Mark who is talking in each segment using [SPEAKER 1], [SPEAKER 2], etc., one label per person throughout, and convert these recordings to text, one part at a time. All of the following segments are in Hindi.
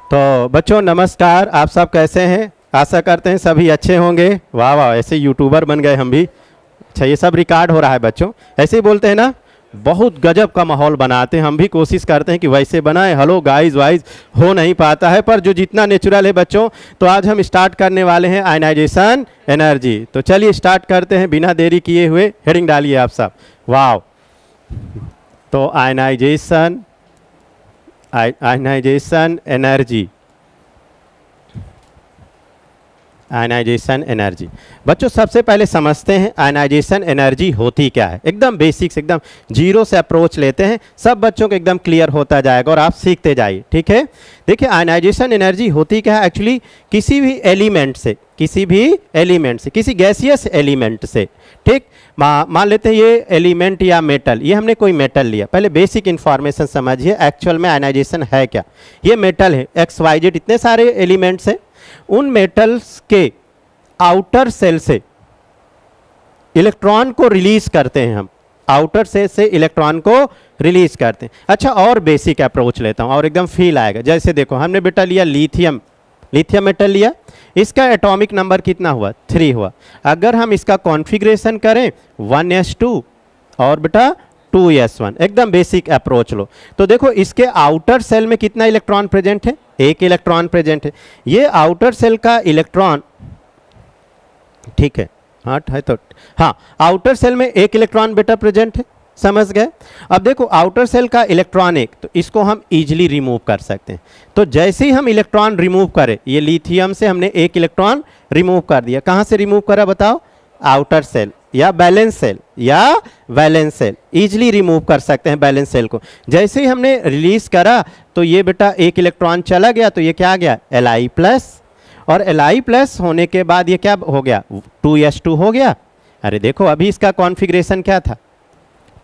[SPEAKER 1] तो बच्चों नमस्कार, आप सब कैसे हैं? आशा करते हैं सभी अच्छे होंगे। वाह वाह, ऐसे यूट्यूबर बन गए हम भी। अच्छा, ये सब रिकॉर्ड हो रहा है बच्चों, ऐसे ही बोलते हैं ना। बहुत गजब का माहौल बनाते हैं, हम भी कोशिश करते हैं कि वैसे बनाएं। हेलो गाइस वाइज हो नहीं पाता है, पर जो जितना नेचुरल है बच्चों। तो आज हम स्टार्ट करने वाले हैं आयनाइजेशन एनर्जी। तो चलिए स्टार्ट करते हैं बिना देरी किए हुए। हेडिंग डालिए आप सब। वाह, तो आयनाइजेशन एनर्जी, आयनाइजेशन एनर्जी। बच्चों सबसे पहले समझते हैं आयनाइजेशन एनर्जी होती क्या है। एकदम बेसिक्स, एकदम जीरो से अप्रोच लेते हैं, सब बच्चों को एकदम क्लियर होता जाएगा और आप सीखते जाइए, ठीक है। देखिए आयनाइजेशन एनर्जी होती क्या है। एक्चुअली किसी भी एलिमेंट से, किसी गैसियस एलिमेंट से, ठीक। मान लेते हैं ये एलिमेंट या मेटल, ये हमने कोई मेटल लिया। पहले बेसिक इंफॉर्मेशन समझिए, एक्चुअल में आयनाइजेशन है क्या। ये मेटल है, XYZ इतने सारे एलिमेंट्स हैं। उन मेटल्स के आउटर सेल से इलेक्ट्रॉन को रिलीज करते हैं हम, आउटर सेल से इलेक्ट्रॉन को रिलीज करते हैं। अच्छा, और बेसिक अप्रोच लेता हूं और एकदम फील आएगा। जैसे देखो, हमने बेटा लिया लिथियम मेटल लिया। इसका एटॉमिक नंबर कितना हुआ? 3 हुआ। अगर हम इसका कॉन्फ़िगरेशन करें 1s2 और बेटा 2s1, एकदम बेसिक अप्रोच लो। तो देखो इसके आउटर सेल में कितना इलेक्ट्रॉन प्रेजेंट है? 1 इलेक्ट्रॉन प्रेजेंट है। ये आउटर सेल का इलेक्ट्रॉन, ठीक है, हाँ है तो हाँ, आउटर सेल में 1 इलेक्ट्रॉन बेटा प्रेजेंट है, समझ गए। अब देखो आउटर सेल का इलेक्ट्रॉन 1, तो इसको हम इजीली रिमूव कर सकते हैं। तो जैसे ही हम इलेक्ट्रॉन रिमूव करें, ये लिथियम से हमने 1 इलेक्ट्रॉन रिमूव कर दिया। कहाँ से रिमूव करा बताओ? आउटर सेल या बैलेंस सेल, इजीली रिमूव कर सकते हैं बैलेंस सेल को। जैसे ही हमने रिलीज करा तो ये बेटा 1 इलेक्ट्रॉन चला गया, तो ये क्या आ गया? Li+। और Li+ होने के बाद ये क्या हो गया? 2s2 हो गया। अरे देखो अभी इसका कॉन्फ़िगरेशन क्या था?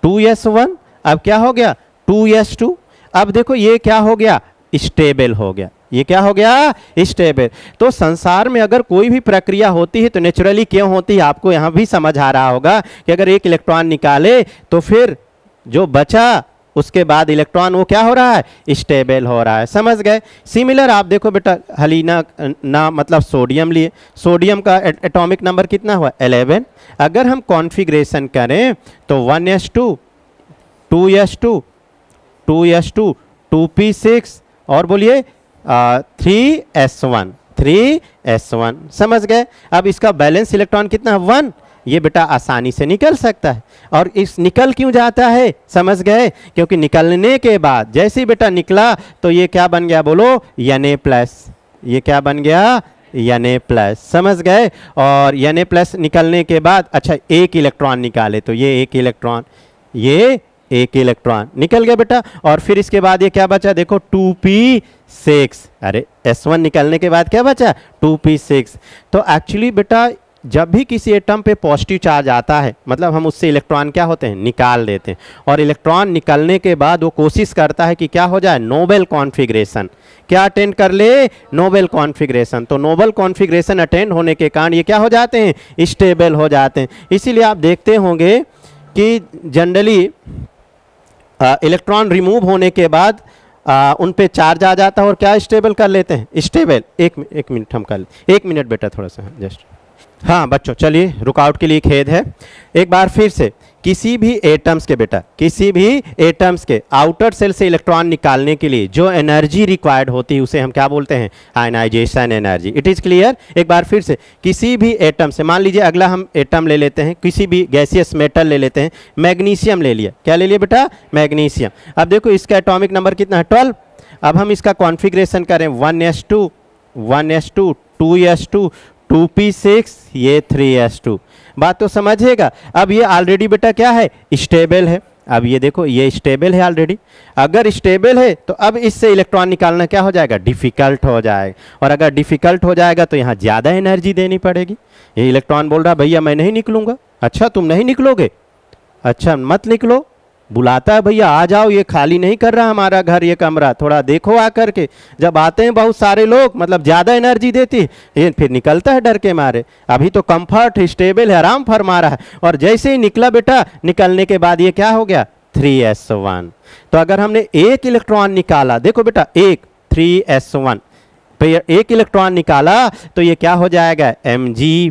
[SPEAKER 1] 2s1, अब क्या हो गया? 2s2। अब देखो ये क्या हो गया? स्टेबल हो गया। ये क्या हो गया? स्टेबल। तो संसार में अगर कोई भी प्रक्रिया होती है तो नेचुरली क्यों होती है, आपको यहाँ भी समझ आ रहा होगा कि अगर 1 इलेक्ट्रॉन निकाले तो फिर जो बचा उसके बाद इलेक्ट्रॉन वो क्या हो रहा है? स्टेबल हो रहा है, समझ गए। सिमिलर आप देखो बेटा, हलीना ना मतलब सोडियम लिए, सोडियम का एटॉमिक नंबर कितना हुआ? 11। अगर हम कॉन्फ़िगरेशन करें तो 1s2 2s2 2s2 2p6 और बोलिए 3s1, समझ गए। अब इसका बैलेंस इलेक्ट्रॉन कितना है? 1। ये बेटा आसानी से निकल सकता है। और इस निकल क्यों जाता है, समझ गए? क्योंकि निकलने के बाद जैसे ही बेटा निकला तो ये क्या बन गया बोलो? Na+। ये क्या बन गया? Na+, समझ गए। और Na+ निकलने के बाद अच्छा 1 इलेक्ट्रॉन निकाले तो ये 1 इलेक्ट्रॉन, ये 1 इलेक्ट्रॉन निकल गया बेटा। और फिर इसके बाद ये क्या बचा? देखो 2p6। अरे s1 निकलने के बाद क्या बचा? 2p6। तो एक्चुअली बेटा जब भी किसी एटम पे पॉजिटिव चार्ज आता है, मतलब हम उससे इलेक्ट्रॉन क्या होते हैं? निकाल देते हैं। और इलेक्ट्रॉन निकलने के बाद वो कोशिश करता है कि क्या हो जाए? Nobel configuration. क्या अटेंड कर ले? Noble configuration. तो नोबल कॉन्फ़िगरेशन अटेंड होने के कारण ये क्या हो जाते हैं? स्टेबल हो जाते हैं। इसीलिए आप देखते होंगे कि जनरली इलेक्ट्रॉन रिमूव होने के बाद उन पे चार्ज आ जाता है और क्या स्टेबल कर लेते हैं? स्टेबल। एक मिनट हम कर, 1 मिनट बेटा थोड़ा सा जस्ट। हाँ बच्चों चलिए, रुकावट के लिए खेद है। एक बार फिर से, किसी भी एटम्स के आउटर सेल से इलेक्ट्रॉन निकालने के लिए जो एनर्जी रिक्वायर्ड होती है उसे हम क्या बोलते हैं? Ionization energy. It is clear. एक बार फिर से, किसी भी एटम से, मान लीजिए अगला हम एटम ले लेते हैं, किसी भी गैसियस मेटल ले लेते हैं, मैग्नीशियम ले लिया। क्या ले लिया बेटा? मैग्नीशियम। अब देखो इसका एटॉमिक नंबर कितना है? 12। अब हम इसका कॉन्फ़िगरेशन करें 1s2 2s2 2p6, ये 3s2। बात तो समझिएगा। अब ये ऑलरेडी बेटा क्या है? स्टेबल है। अब ये देखो ये स्टेबल है ऑलरेडी। अगर स्टेबल है तो अब इससे इलेक्ट्रॉन निकालना क्या हो जाएगा? डिफ़िकल्ट हो जाएगा। और अगर डिफ़िकल्ट हो जाएगा तो यहाँ ज़्यादा एनर्जी देनी पड़ेगी। ये इलेक्ट्रॉन बोल रहा भैया मैं नहीं निकलूँगा। अच्छा तुम नहीं निकलोगे? अच्छा मत निकलो। बुलाता है भैया आ जाओ, ये खाली नहीं कर रहा हमारा घर, ये कमरा थोड़ा देखो आकर के। जब आते हैं बहुत सारे लोग, मतलब ज़्यादा एनर्जी देती है, ये फिर निकलता है डर के मारे। अभी तो कंफर्ट स्टेबल है, आराम फरमा रहा है। और जैसे ही निकला बेटा, निकलने के बाद ये क्या हो गया? 3s1। तो अगर हमने 1 इलेक्ट्रॉन निकाला, देखो बेटा 1 3s1, तो ये एक इलेक्ट्रॉन निकाला तो ये क्या हो जाएगा, Mg+।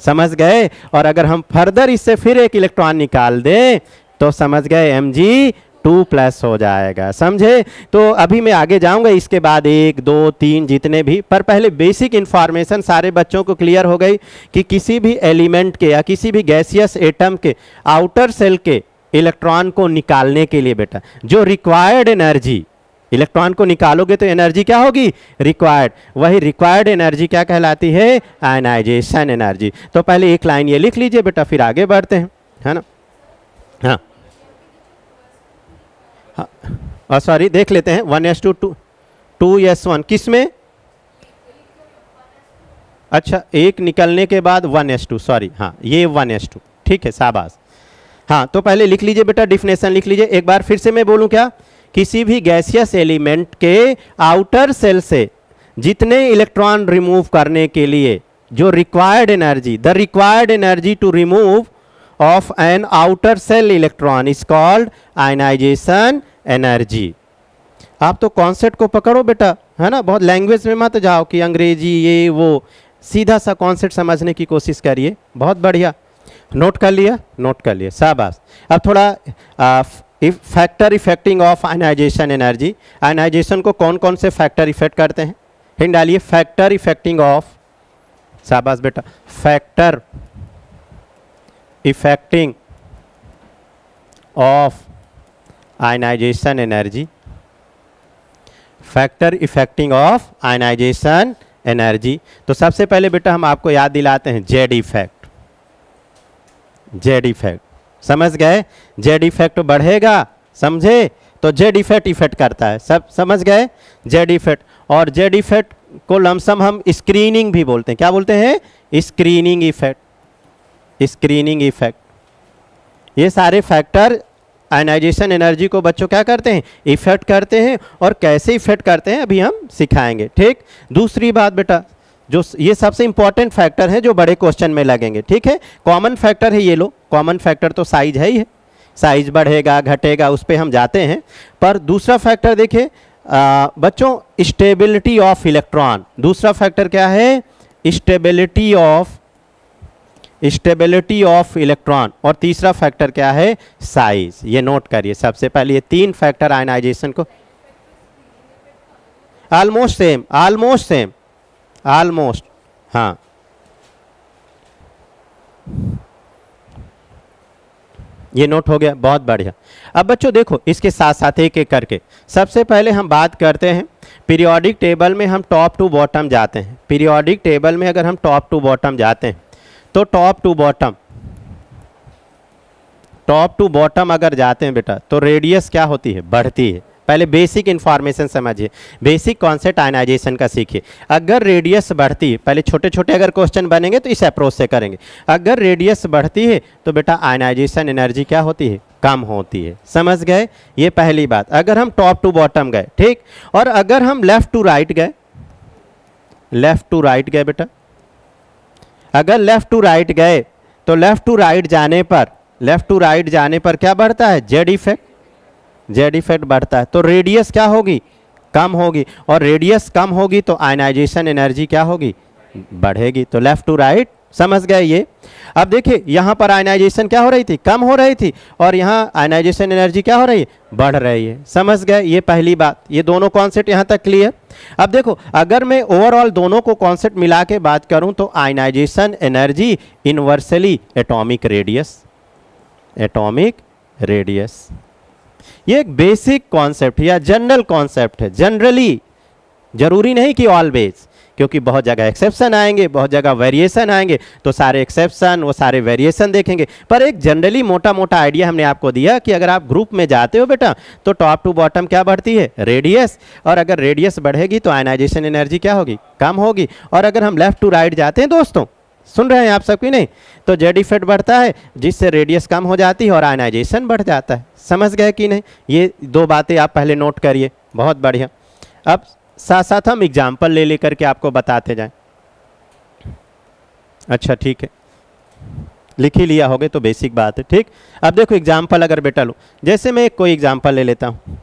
[SPEAKER 1] समझ गए। और अगर हम फर्दर इससे फिर एक इलेक्ट्रॉन निकाल दें तो समझ गए Mg2+ हो जाएगा। समझे। तो अभी मैं आगे जाऊंगा इसके बाद 1 2 3 जितने भी, पर पहले बेसिक इंफॉर्मेशन सारे बच्चों को क्लियर हो गई कि किसी भी एलिमेंट के या किसी भी गैसियस एटम के आउटर सेल के इलेक्ट्रॉन को निकालने के लिए बेटा जो रिक्वायर्ड एनर्जी, इलेक्ट्रॉन को निकालोगे तो एनर्जी क्या होगी, रिक्वायर्ड। वही रिक्वायर्ड एनर्जी क्या कहलाती है, आयनाइजेशन एनर्जी। तो पहले एक लाइन ये लिख लीजिए बेटा, फिर आगे बढ़ते हैं, है ना। हाँ हाँ सॉरी, देख लेते हैं 1:2 2s1 किस में, अच्छा एक निकलने के बाद 1:2, सॉरी हाँ ये 1:2, ठीक है शाबाश। हाँ तो पहले लिख लीजिए बेटा, डिफिनेशन लिख लीजिए एक बार फिर से मैं बोलूँ क्या, किसी भी गैसियस एलिमेंट के आउटर सेल से जितने इलेक्ट्रॉन रिमूव करने के लिए जो required energy, the required energy to remove of an outer shell electron is called ionization energy. आप तो कॉन्सेप्ट को पकड़ो बेटा, है ना, बहुत लैंग्वेज में मत जाओ कि अंग्रेजी ये वो, सीधा सा कॉन्सेप्ट समझने की कोशिश करिए। बहुत बढ़िया, नोट कर लिया, नोट कर लिया, शाबाश। अब थोड़ा factor affecting of ionization energy, ionization को कौन कौन से फैक्टर इफेक्ट करते हैं, हिंट डालिए, फैक्टर इफेक्टिंग ऑफ, शाबाश बेटा, factor affecting of ionization energy, factor affecting of ionization energy. तो सबसे पहले बेटा हम आपको याद दिलाते हैं जेड इफेक्ट, जेड इफेक्ट, समझ गए, जेड इफेक्ट बढ़ेगा, समझे, तो जेड इफेक्ट करता है, सब समझ गए, जेड इफेक्ट। और जेड इफेक्ट को लमसम हम स्क्रीनिंग भी बोलते हैं, क्या बोलते हैं, स्क्रीनिंग इफेक्ट, स्क्रीनिंग इफेक्ट। ये सारे फैक्टर आयनाइजेशन एनर्जी को बच्चों क्या करते हैं, इफेक्ट करते हैं, और कैसे इफेक्ट करते हैं अभी हम सिखाएंगे, ठीक। दूसरी बात बेटा, जो ये सबसे इंपॉर्टेंट फैक्टर है जो बड़े क्वेश्चन में लगेंगे, ठीक है, कॉमन फैक्टर है ये लो, कॉमन फैक्टर तो साइज है ही है, साइज बढ़ेगा घटेगा उस पर हम जाते हैं। पर दूसरा फैक्टर देखिए बच्चों, स्टेबिलिटी ऑफ इलेक्ट्रॉन, दूसरा फैक्टर क्या है, स्टेबिलिटी ऑफ इलेक्ट्रॉन, और तीसरा फैक्टर क्या है, साइज। ये नोट करिए सबसे पहले, ये तीन फैक्टर आयनाइजेशन को almost same, almost same, almost, हाँ ये नोट हो गया, बहुत बढ़िया। अब बच्चों देखो इसके साथ साथ एक एक करके, सबसे पहले हम बात करते हैं पीरियोडिक टेबल में हम टॉप टू बॉटम जाते हैं। पीरियोडिक टेबल में अगर हम टॉप टू बॉटम जाते हैं तो टॉप टू बॉटम अगर जाते हैं बेटा तो रेडियस क्या होती है, बढ़ती है। पहले बेसिक इंफॉर्मेशन समझिए, बेसिक कॉन्सेप्ट आयनाइजेशन का सीखिए। अगर रेडियस बढ़ती है, पहले छोटे छोटे अगर क्वेश्चन बनेंगे तो इस अप्रोच से करेंगे। अगर रेडियस बढ़ती है तो बेटा आयनाइजेशन एनर्जी क्या होती है, कम होती है, समझ गए, ये पहली बात। अगर हम टॉप टू बॉटम गए, ठीक, और अगर हम लेफ्ट टू राइट गए, लेफ्ट टू राइट गए बेटा, अगर लेफ्ट टू राइट गए तो लेफ्ट टू राइट जाने पर क्या बढ़ता है, जेड इफेक्ट, जेड इफेक्ट बढ़ता है, तो रेडियस क्या होगी, कम होगी, और रेडियस कम होगी तो आयनाइजेशन एनर्जी क्या होगी, बढ़ेगी। तो लेफ्ट टू राइट, समझ गए ये। अब देखिए यहाँ पर आयनाइजेशन क्या हो रही थी, कम हो रही थी, और यहाँ आयनाइजेशन एनर्जी क्या हो रही है, बढ़ रही है, समझ गए, ये पहली बात। ये दोनों कॉन्सेप्ट यहाँ तक क्लियर। अब देखो अगर मैं ओवरऑल दोनों को कॉन्सेप्ट मिला के बात करूँ तो ionization energy inversely atomic radius, atomic radius, ये एक बेसिक कॉन्सेप्ट या जनरल कॉन्सेप्ट है। जनरली, जरूरी नहीं कि ऑलवेज, क्योंकि बहुत जगह एक्सेप्शन आएंगे, बहुत जगह वेरिएशन आएंगे, तो सारे एक्सेप्शन वो सारे वेरिएशन देखेंगे। पर एक जनरली मोटा मोटा आइडिया हमने आपको दिया कि अगर आप ग्रुप में जाते हो बेटा तो टॉप टू बॉटम क्या बढ़ती है, रेडियस, और अगर रेडियस बढ़ेगी तो आयनाइजेशन एनर्जी क्या होगी, कम होगी। और अगर हम लेफ्ट टू राइट जाते हैं दोस्तों, सुन रहे हैं आप सबकी नहीं, तो जेड इफेक्ट बढ़ता है जिससे रेडियस कम हो जाती है और आयनाइजेशन बढ़ जाता है, समझ गए कि नहीं। ये दो बातें आप पहले नोट करिए, बहुत बढ़िया। अब साथ साथ हम एग्जाम्पल ले लेकर के आपको बताते जाएं। अच्छा ठीक है, लिख ही लिया होगे तो बेसिक बात है, ठीक। अब देखो एग्जाम्पल अगर बेटा लो, जैसे मैं कोई एग्जाम्पल ले लेता हूँ,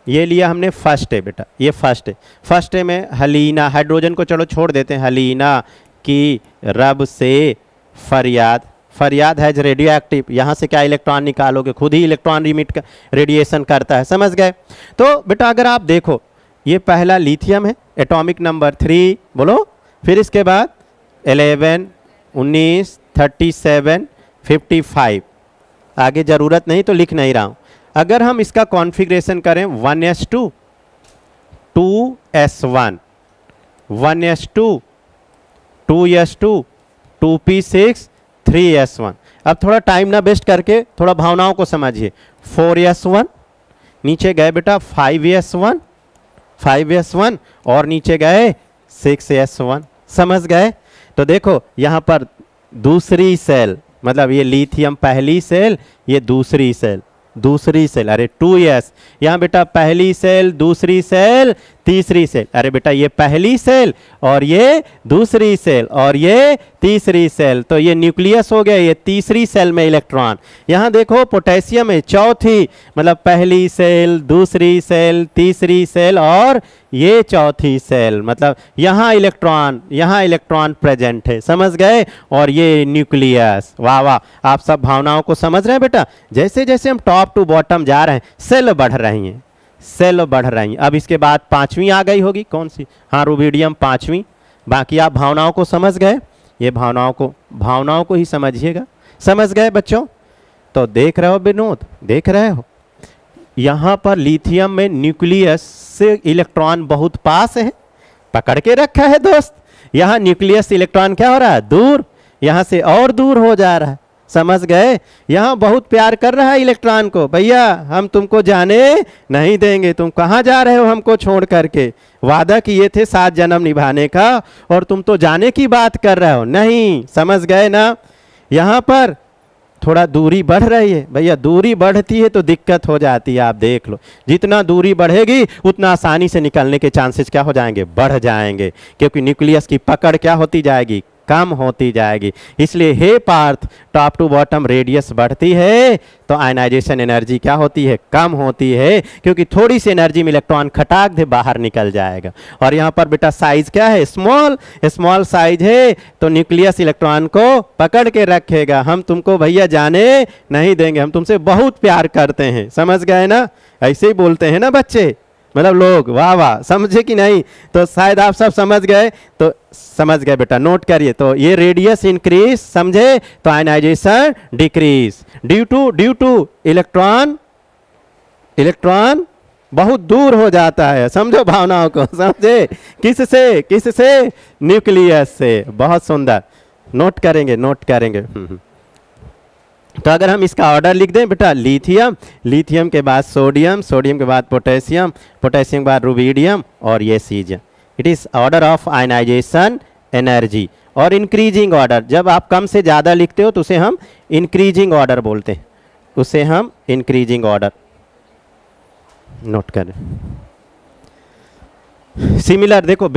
[SPEAKER 1] ये लिया हमने फर्स्ट है बेटा, ये फर्स्ट है। फर्स्ट है में हलीना, हाइड्रोजन को चलो छोड़ देते हैं, हलीना की रब से फरियाद, फरियाद है रेडियो एक्टिव, यहाँ से क्या इलेक्ट्रॉन निकालोगे, खुद ही इलेक्ट्रॉन रिमिट का रेडिएशन करता है, समझ गए। तो बेटा अगर आप देखो ये पहला लिथियम है, एटॉमिक नंबर 3 बोलो, फिर इसके बाद 11, 19, 37, 55, आगे ज़रूरत नहीं तो लिख नहीं रहा हूँ। अगर हम इसका कॉन्फ़िगरेशन करें 1s2 2s1 1s2 2s2 2p6 3s1। अब थोड़ा टाइम ना वेस्ट करके थोड़ा भावनाओं को समझिए। 4s1 नीचे गए बेटा 5s1 और नीचे गए 6s1, समझ गए। तो देखो यहाँ पर दूसरी सेल, मतलब ये लिथियम पहली सेल, ये दूसरी सेल, अरे 2s, यहाँ बेटा पहली सेल, दूसरी सेल, तीसरी सेल, अरे बेटा ये पहली सेल और ये दूसरी सेल और ये तीसरी सेल, तो ये न्यूक्लियस हो गया, ये तीसरी सेल में इलेक्ट्रॉन। यहाँ देखो पोटेशियम है चौथी, मतलब पहली सेल, दूसरी सेल, तीसरी सेल और ये चौथी सेल, मतलब यहाँ इलेक्ट्रॉन प्रेजेंट है, समझ गए। और ये न्यूक्लियस, वाह वाह, आप सब भावनाओं को समझ रहे हैं बेटा। जैसे जैसे हम टॉप टू बॉटम जा रहे हैं सेल बढ़ रही हैं, सेल बढ़ रही हैं। अब इसके बाद 5वीं आ गई होगी, कौन सी, हाँ रुबिडियम 5वीं। बाकी आप भावनाओं को समझ गए, ये भावनाओं को ही समझिएगा, समझ गए बच्चों। तो देख रहे हो विनोद, देख रहे हो यहाँ पर लिथियम में न्यूक्लियस से इलेक्ट्रॉन बहुत पास है, पकड़ के रखा है दोस्त। यहाँ न्यूक्लियस से इलेक्ट्रॉन क्या हो रहा है, दूर, यहाँ से और दूर हो जा रहा है, समझ गए। यहाँ बहुत प्यार कर रहा है इलेक्ट्रॉन को, भैया हम तुमको जाने नहीं देंगे, तुम कहाँ जा रहे हो हमको छोड़ करके, वादा किए थे 7 जन्म निभाने का और तुम तो जाने की बात कर रहे हो, नहीं, समझ गए ना। यहाँ पर थोड़ा दूरी बढ़ रही है, भैया दूरी बढ़ती है तो दिक्कत हो जाती है, आप देख लो, जितना दूरी बढ़ेगी उतना आसानी से निकलने के चांसेस क्या हो जाएंगे, बढ़ जाएंगे, क्योंकि न्यूक्लियस की पकड़ क्या होती जाएगी, कम होती जाएगी। इसलिए हे Parth, top to bottom radius बढ़ती है तो आयनाइजेशन एनर्जी क्या होती है, कम होती है, क्योंकि थोड़ी सी एनर्जी में इलेक्ट्रॉन खटाक दे बाहर निकल जाएगा। और यहाँ पर बेटा साइज क्या है, स्मॉल साइज है, तो न्यूक्लियस इलेक्ट्रॉन को पकड़ के रखेगा। हम तुमको भैया जाने नहीं देंगे, हम तुमसे बहुत प्यार करते हैं, समझ गए ना। ऐसे ही बोलते हैं ना बच्चे, मतलब लोग, वाह वाह, समझे कि नहीं। तो शायद आप सब समझ गए, तो समझ गए बेटा, नोट करिए। तो ये रेडियस इंक्रीज, समझे, तो ionization decrease due to electron बहुत दूर हो जाता है, समझो भावनाओं को, समझे, किससे न्यूक्लियस से। बहुत सुंदर, नोट करेंगे। तो अगर हम इसका ऑर्डर लिख दें बेटा, लिथियम के बाद सोडियम के बाद पोटेशियम के बाद रुबिडियम और ये caesium. It is order of ionization energy. और इंक्रीजिंग ऑर्डर, जब आप कम से ज़्यादा लिखते हो तो उसे हम इंक्रीजिंग ऑर्डर बोलते हैं, उसे हम इंक्रीजिंग ऑर्डर, नोट करें। सिमिलर देखो,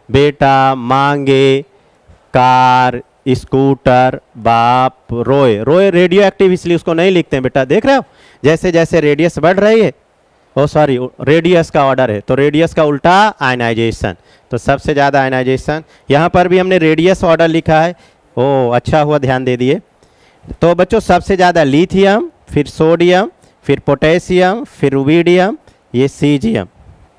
[SPEAKER 1] बेटा मांगे, कार, स्कूटर, बाप, रोए रेडियो एक्टिव, इसलिए उसको नहीं लिखते हैं बेटा, देख रहे हो। जैसे जैसे रेडियस बढ़ रही है, रेडियस का ऑर्डर है, तो रेडियस का उल्टा आयनाइजेशन, तो सबसे ज़्यादा आयनाइजेशन। यहाँ पर भी हमने रेडियस ऑर्डर लिखा है, ओ अच्छा हुआ ध्यान दे दिए। तो बच्चों सबसे ज़्यादा लिथियम, फिर सोडियम, फिर पोटेशियम, फिर रुबिडियम, ये सीजियम,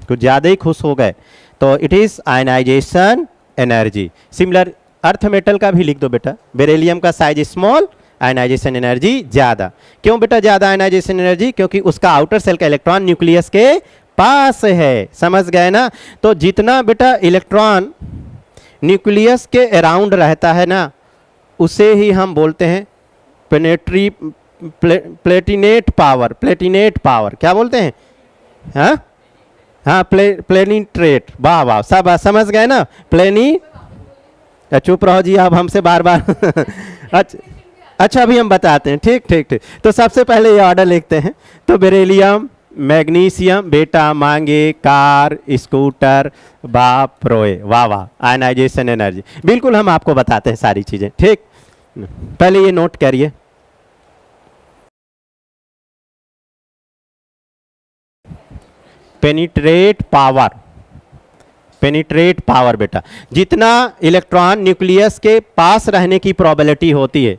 [SPEAKER 1] कुछ ज़्यादा ही खुश हो गए। तो it is ionization energy. Similar earth metal का भी लिख दो बेटा, बेरिलियम का साइज स्मॉल, आयनाइजेशन एनर्जी ज़्यादा। क्यों बेटा ज़्यादा आयनाइजेशन एनर्जी, क्योंकि उसका आउटर सेल का इलेक्ट्रॉन न्यूक्लियस के पास है, समझ गए ना। तो जितना बेटा इलेक्ट्रॉन न्यूक्लियस के अराउंड रहता है ना, उसे ही हम बोलते हैं प्लेटिनेट पावर, क्या बोलते हैं, हाँ प्लेनिट्रेट, वाह सब समझ गए ना, चुप रहो जी, आप हमसे बार अच्छा अभी हम बताते हैं, ठीक। तो सबसे पहले ये ऑर्डर लिखते हैं, तो बेरिलियम, मैग्नीशियम, बेटा मांगे, कार, स्कूटर, बाप रोए, वाह आयनाइजेशन एनर्जी। बिल्कुल हम आपको बताते हैं सारी चीज़ें, ठीक। पहले ये नोट करिए। पेनिट्रेट पावर, पेनिट्रेट पावर बेटा, जितना इलेक्ट्रॉन न्यूक्लियस के पास रहने की प्रोबेबिलिटी होती है,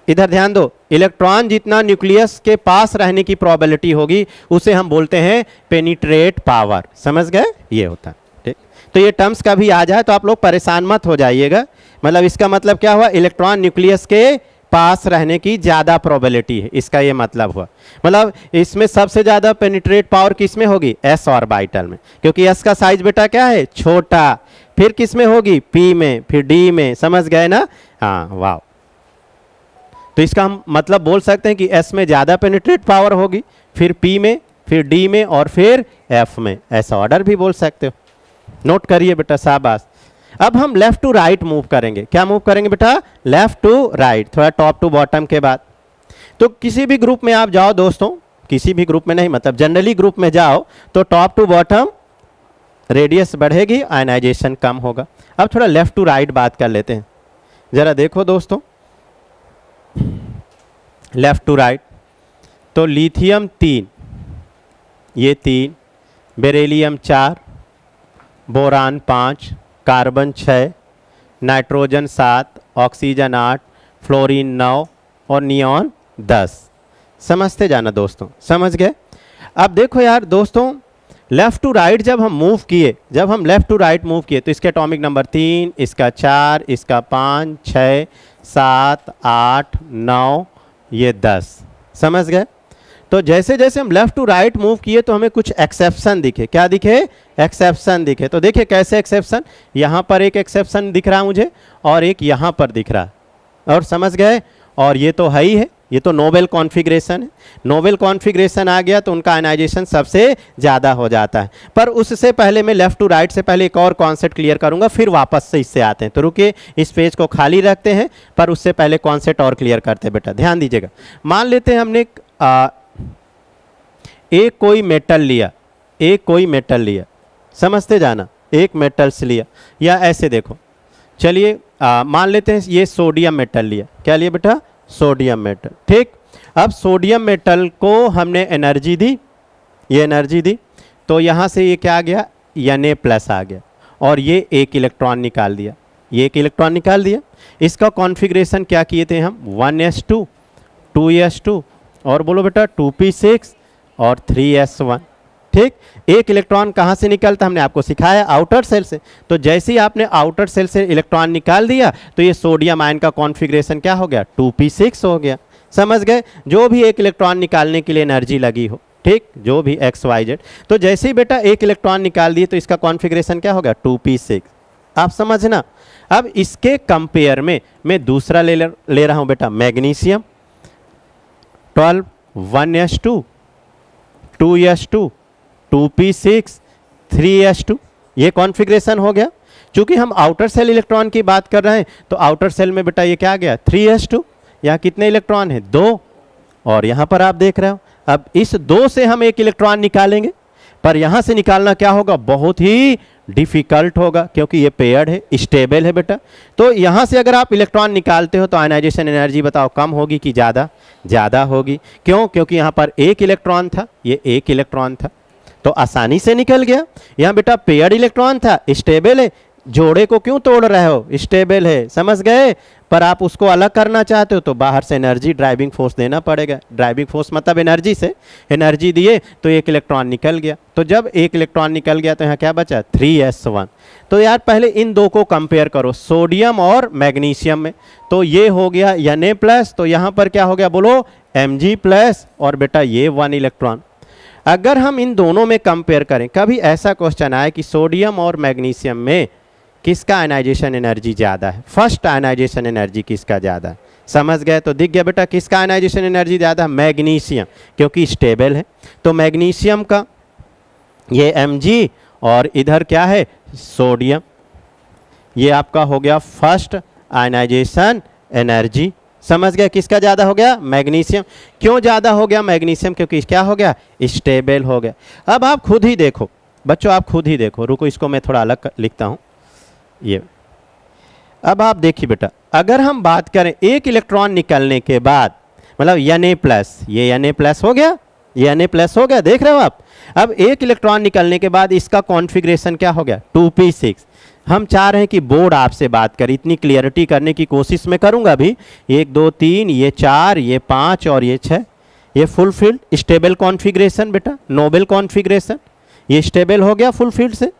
[SPEAKER 1] इधर ध्यान दो, इलेक्ट्रॉन जितना न्यूक्लियस के पास रहने की प्रोबेबिलिटी होगी उसे हम बोलते हैं पेनिट्रेट पावर। समझ गए? ये होता है। ठीक, तो ये टर्म्स कभी आ जाए तो आप लोग परेशान मत हो जाइएगा। मतलब इसका मतलब क्या हुआ, इलेक्ट्रॉन न्यूक्लियस के पास रहने की ज़्यादा प्रोबेबिलिटी है, इसका ये मतलब हुआ। मतलब इसमें सबसे ज़्यादा पेनिट्रेट पावर किस में होगी, एस ऑर्बिटल में, क्योंकि एस का साइज बेटा क्या है, छोटा। फिर किस में होगी, पी में, फिर डी में। समझ गए ना? हाँ, वाह। तो इसका हम मतलब बोल सकते हैं कि एस में ज़्यादा पेनिट्रेट पावर होगी, फिर पी में, फिर डी में और फिर एफ में। ऐसा ऑर्डर भी बोल सकते हो। नोट करिए बेटा, शाबाश। अब हम लेफ्ट टू राइट मूव करेंगे। क्या मूव करेंगे बेटा, लेफ्ट टू राइट, थोड़ा टॉप टू बॉटम के बाद। तो किसी भी ग्रुप में आप जाओ दोस्तों, किसी भी ग्रुप में नहीं, मतलब जनरली ग्रुप में जाओ तो टॉप टू बॉटम रेडियस बढ़ेगी, आयनाइजेशन कम होगा। अब थोड़ा लेफ्ट टू राइट बात कर लेते हैं। जरा देखो दोस्तों, लेफ्ट टू राइट, तो लिथियम 3, ये 3, beryllium 4, boron 5, carbon 6, nitrogen 7, oxygen 8, fluorine 9 और नियॉन 10। समझते जाना दोस्तों, समझ गए? अब देखो यार दोस्तों, लेफ़्ट टू राइट जब हम मूव किए, जब हम लेफ़्ट टू राइट मूव किए तो इसके एटॉमिक नंबर 3, इसका 4, इसका 5, 6, 7, 8, 9, ये 10। समझ गए? तो जैसे जैसे हम लेफ़्ट टू राइट मूव किए तो हमें कुछ एक्सेप्शन दिखे। क्या दिखे? एक्सेप्शन दिखे। तो देखिए कैसे एक्सेप्शन, यहाँ पर एक एक्सेप्शन दिख रहा मुझे और एक यहाँ पर दिख रहा, और समझ गए? और ये तो है ही है, ये तो नोबेल कॉन्फ़िगरेशन है। नोबेल कॉन्फ़िगरेशन आ गया तो उनका आयनाइजेशन सबसे ज़्यादा हो जाता है। पर उससे पहले मैं लेफ़्ट टू राइट से पहले एक और कॉन्सेप्ट क्लियर करूँगा, फिर वापस से इससे आते हैं। तो रुकिए, इस पेज को खाली रखते हैं, पर उससे पहले कॉन्सेप्ट और क्लियर करते हैं बेटा, ध्यान दीजिएगा। मान लेते हैं हमने एक कोई मेटल लिया, एक कोई मेटल लिया, समझते जाना, एक मेटल्स लिया, या ऐसे देखो, चलिए मान लेते हैं ये सोडियम मेटल लिया। क्या लिया बेटा? Sodium metal. ठीक, अब सोडियम मेटल को हमने एनर्जी दी, ये एनर्जी दी, तो यहाँ से ये क्या आ गया, Na+ आ गया, और ये एक इलेक्ट्रॉन निकाल दिया, ये एक इलेक्ट्रॉन निकाल दिया। इसका कॉन्फ़िगरेशन क्या किए थे हम, 1s2, 2s2 और बोलो बेटा 2p6 और 3s1। ठीक, एक इलेक्ट्रॉन कहाँ से निकलता, हमने आपको सिखाया, आउटर सेल से। तो जैसे ही आपने आउटर सेल से इलेक्ट्रॉन निकाल दिया तो ये सोडियम आयन का कॉन्फ़िगरेशन क्या हो गया, 2p6 हो गया। समझ गए? जो भी एक इलेक्ट्रॉन निकालने के लिए एनर्जी लगी हो, ठीक, जो भी XYZ, तो जैसे ही बेटा एक इलेक्ट्रॉन निकाल दिए तो इसका कॉन्फ़िगरेशन क्या होगा, 2p6। आप समझना। अब इसके कंपेयर में मैं दूसरा ले रहा हूँ बेटा, magnesium 12, 1s2, 2s2, 2p6, 3s2, ये कॉन्फ़िगरेशन हो गया। चूंकि हम आउटर सेल इलेक्ट्रॉन की बात कर रहे हैं तो आउटर सेल में बेटा ये क्या आ गया, 3s2। यहाँ कितने इलेक्ट्रॉन हैं, 2, और यहाँ पर आप देख रहे हो। अब इस 2 से हम एक इलेक्ट्रॉन निकालेंगे, पर यहाँ से निकालना क्या होगा, बहुत ही डिफ़िकल्ट होगा, क्योंकि ये पेयर्ड है, स्टेबल है बेटा। तो यहाँ से अगर आप इलेक्ट्रॉन निकालते हो तो आयनाइजेशन एनर्जी बताओ कम होगी कि ज़्यादा? ज़्यादा होगी। क्यों? क्योंकि यहाँ पर एक इलेक्ट्रॉन था, ये एक इलेक्ट्रॉन था, तो आसानी से निकल गया। यहाँ बेटा पेयर्ड इलेक्ट्रॉन था, स्टेबल है, जोड़े को क्यों तोड़ रहे हो, स्टेबल है। समझ गए? पर आप उसको अलग करना चाहते हो तो बाहर से एनर्जी, ड्राइविंग फोर्स देना पड़ेगा। ड्राइविंग फोर्स मतलब एनर्जी से, एनर्जी दिए तो एक इलेक्ट्रॉन निकल गया। तो जब एक इलेक्ट्रॉन निकल गया तो यहाँ क्या बचा, 3s1। तो यार पहले इन दो को कंपेयर करो, सोडियम और मैग्नीशियम में। तो ये हो गया Na+, तो यहाँ पर क्या हो गया बोलो, Mg+, और बेटा ये 1 इलेक्ट्रॉन। अगर हम इन दोनों में कंपेयर करें, कभी ऐसा क्वेश्चन आए कि सोडियम और मैग्नीशियम में किसका आयनाइजेशन एनर्जी ज़्यादा है, फर्स्ट आयनाइजेशन एनर्जी किसका ज़्यादा है? समझ गए? तो दिख गया बेटा किसका आयनाइजेशन एनर्जी ज़्यादा है, मैग्नीशियम, क्योंकि स्टेबल है। तो मैग्नीशियम का ये Mg, और इधर क्या है, सोडियम। ये आपका हो गया फर्स्ट आयनाइजेशन एनर्जी। समझ गए किसका ज़्यादा हो गया, मैग्नीशियम। क्यों ज़्यादा हो गया मैग्नीशियम, क्योंकि क्या हो गया, स्टेबल हो गया। अब आप खुद ही देखो बच्चों, आप खुद ही देखो, रुको इसको मैं थोड़ा अलग लिखता हूँ ये। अब आप देखिए बेटा, अगर हम बात करें एक इलेक्ट्रॉन निकलने के बाद, मतलब Na+, ये Na+ हो गया, ये Na प्लस हो गया, देख रहे हो आप। अब एक इलेक्ट्रॉन निकलने के बाद इसका कॉन्फ़िगरेशन क्या हो गया, 2p6। हम चाह रहे हैं कि बोर्ड आपसे बात करे, इतनी क्लियरिटी करने की कोशिश मैं करूंगा भी। 1 2 3, ये 4, ये 5 और ये 6, ये फुलफिल्ड स्टेबल कॉन्फ़िगरेशन बेटा, नोबल कॉन्फ़िगरेशन, ये स्टेबल हो गया फुलफिल्ड से।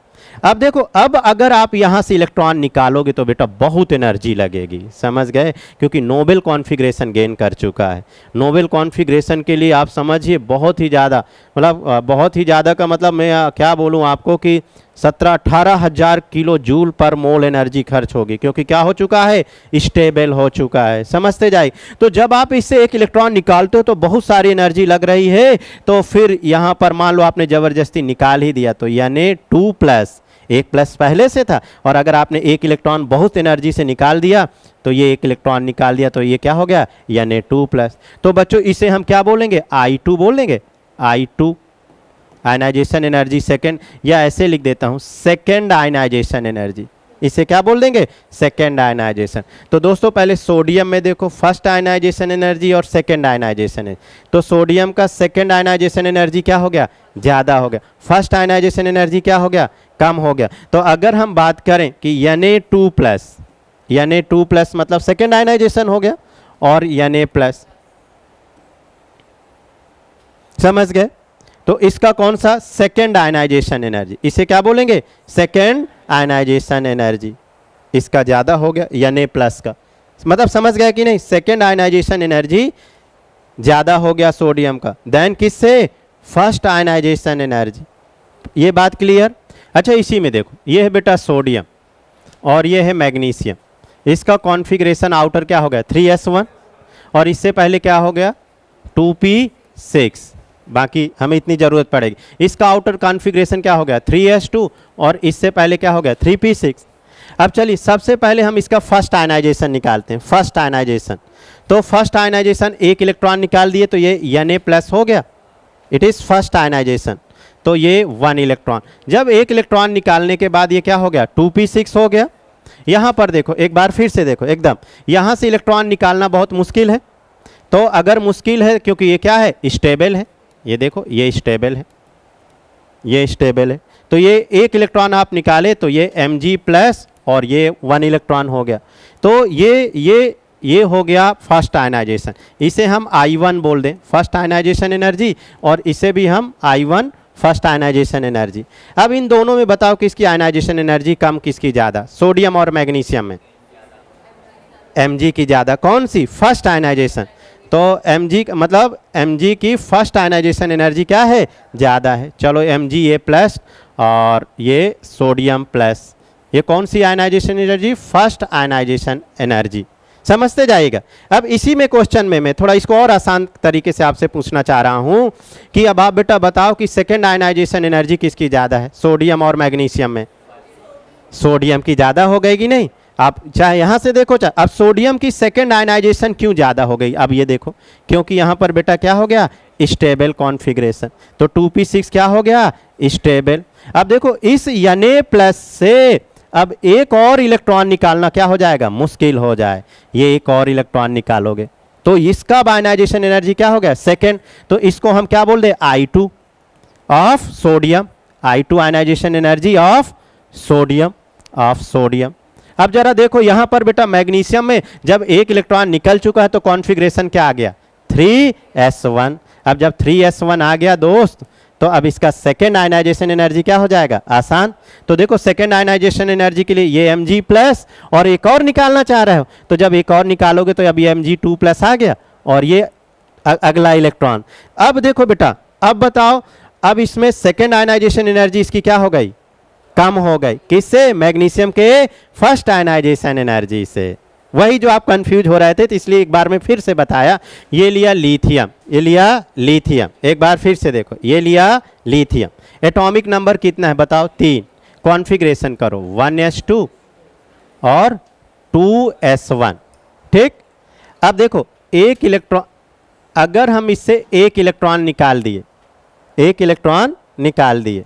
[SPEAKER 1] अब देखो, अब अगर आप यहाँ से इलेक्ट्रॉन निकालोगे तो बेटा बहुत एनर्जी लगेगी, समझ गए, क्योंकि नोबल कॉन्फ़िगरेशन गेन कर चुका है। नोबल कॉन्फ़िगरेशन के लिए आप समझिए बहुत ही ज़्यादा, मतलब बहुत ही ज़्यादा का मतलब मैं क्या बोलूँ आपको कि 17-18 हज़ार किलो जूल पर मोल एनर्जी खर्च होगी, क्योंकि क्या हो चुका है, स्टेबल हो चुका है। समझते जाइए। तो जब आप इससे एक इलेक्ट्रॉन निकालते हो तो बहुत सारी एनर्जी लग रही है, तो फिर यहाँ पर मान लो आपने ज़बरदस्ती निकाल ही दिया, तो यानी 2+, एक प्लस पहले से था, और अगर आपने एक इलेक्ट्रॉन बहुत एनर्जी से निकाल दिया तो ये एक इलेक्ट्रॉन निकाल दिया, तो ये क्या हो गया, यानी 2+। तो बच्चों इसे हम क्या बोलेंगे, I2 बोलेंगे, I2 आयनाइजेशन एनर्जी सेकेंड, या ऐसे लिख देता हूँ सेकेंड आयनाइजेशन एनर्जी, इसे क्या बोल देंगे, सेकेंड आयनाइजेशन। तो दोस्तों पहले सोडियम में देखो फर्स्ट आयनाइजेशन एनर्जी और सेकेंड आयनाइजेशन है, तो सोडियम का सेकेंड आयनाइजेशन एनर्जी क्या हो गया, ज़्यादा हो गया, फर्स्ट आयनाइजेशन एनर्जी क्या हो गया, कम हो गया। तो अगर हम बात करें कि Na2+, Na2+ मतलब सेकेंड आयनाइजेशन हो गया, और Na+, समझ गए। तो इसका कौन सा, सेकेंड आयनाइजेशन एनर्जी, इसे क्या बोलेंगे, सेकेंड आयनाइजेशन एनर्जी, इसका ज़्यादा हो गया Na+ का, मतलब समझ गया कि नहीं, सेकेंड आयनाइजेशन एनर्जी ज़्यादा हो गया सोडियम का, देन किससे, फर्स्ट आयनाइजेशन एनर्जी। ये बात क्लियर। अच्छा इसी में देखो, ये है बेटा सोडियम और ये है मैग्नीशियम, इसका कॉन्फ़िगरेशन आउटर क्या हो गया, 3s1, और इससे पहले क्या हो गया, 2p6, बाकी हमें इतनी ज़रूरत पड़ेगी। इसका आउटर कॉन्फ़िगरेशन क्या हो गया, 3s2, और इससे पहले क्या हो गया, 3p6। अब चलिए सबसे पहले हम इसका फर्स्ट आयनाइजेशन निकालते हैं, फर्स्ट आयनाइजेशन। तो फर्स्ट आयनाइजेशन एक इलेक्ट्रॉन निकाल दिए तो ये Na+ हो गया, इट इज़ फर्स्ट आयनाइजेशन, तो ये 1 इलेक्ट्रॉन। जब एक इलेक्ट्रॉन निकालने के बाद ये क्या हो गया, 2p6 हो गया। यहाँ पर देखो एक बार फिर से देखो, एकदम यहाँ से इलेक्ट्रॉन निकालना बहुत मुश्किल है, तो अगर मुश्किल है क्योंकि ये क्या है, स्टेबल है, ये देखो ये स्टेबल है, ये स्टेबल है, तो ये एक इलेक्ट्रॉन आप निकाले तो ये Mg+ और ये 1 इलेक्ट्रॉन हो गया, तो ये हो गया फर्स्ट आयनाइजेशन। इसे हम I1 बोल दें, फर्स्ट आयनाइजेशन एनर्जी, और इसे भी हम I1 फर्स्ट आयनाइजेशन एनर्जी। अब इन दोनों में बताओ किसकी आयनाइजेशन एनर्जी कम, किसकी ज़्यादा, सोडियम और मैग्नीशियम में, Mg की ज़्यादा, कौन सी, फर्स्ट आयनाइजेशन। तो Mg मतलब Mg की फर्स्ट आयनाइजेशन एनर्जी क्या है, ज़्यादा है। चलो Mg+ और ये सोडियम प्लस, ये कौन सी ionisation energy, first ionisation energy, समझते जाइएगा। अब इसी में क्वेश्चन में मैं थोड़ा इसको और आसान तरीके से आपसे पूछना चाह रहा हूं कि अब आप बेटा बताओ कि सेकेंड आयनाइजेशन एनर्जी किसकी ज़्यादा है, सोडियम और मैग्नीशियम में, सोडियम की ज़्यादा हो गई कि नहीं। आप चाहे यहाँ से देखो चाहे, अब सोडियम की सेकेंड आयनाइजेशन क्यों ज़्यादा हो गई, अब ये देखो, क्योंकि यहाँ पर बेटा क्या हो गया, स्टेबल कॉन्फ़िगरेशन, तो 2p6 क्या हो गया, स्टेबल। अब देखो इस Na+ से अब एक और इलेक्ट्रॉन निकालना क्या हो जाएगा, मुश्किल हो जाए, ये एक और इलेक्ट्रॉन निकालोगे तो इसका आयनाइजेशन एनर्जी क्या हो गया, सेकेंड, तो इसको हम क्या बोल दे, I2 of sodium, I2 ionization energy of sodium. अब जरा देखो यहाँ पर बेटा मैग्नीशियम में जब एक इलेक्ट्रॉन निकल चुका है तो कॉन्फ़िगरेशन क्या आ गया, 3s1। अब जब 3s1 आ गया दोस्त, तो अब इसका सेकेंड आयनाइजेशन एनर्जी क्या हो जाएगा, आसान। तो देखो सेकेंड आयनाइजेशन एनर्जी के लिए ये Mg+ और एक और निकालना चाह रहे हो, तो जब एक और निकालोगे तो अब ये Mg2+ आ गया और ये अगला इलेक्ट्रॉन। अब देखो बेटा, अब बताओ, अब इसमें सेकेंड आयनाइजेशन एनर्जी इसकी क्या हो गई, कम हो गई, किससे, मैग्नीशियम के फर्स्ट आयनाइजेशन एनर्जी से। वही जो आप कंफ्यूज हो रहे थे, तो इसलिए एक बार मैं फिर से बताया, ये लिया लिथियम, ये लिया लिथियम, एक बार फिर से देखो, ये लिया लिथियम, एटॉमिक नंबर कितना है बताओ, 3, कॉन्फ़िगरेशन करो 1s2 और 2s1, ठीक। अब देखो एक इलेक्ट्रॉन, अगर हम इससे एक इलेक्ट्रॉन निकाल दिए, एक इलेक्ट्रॉन निकाल दिए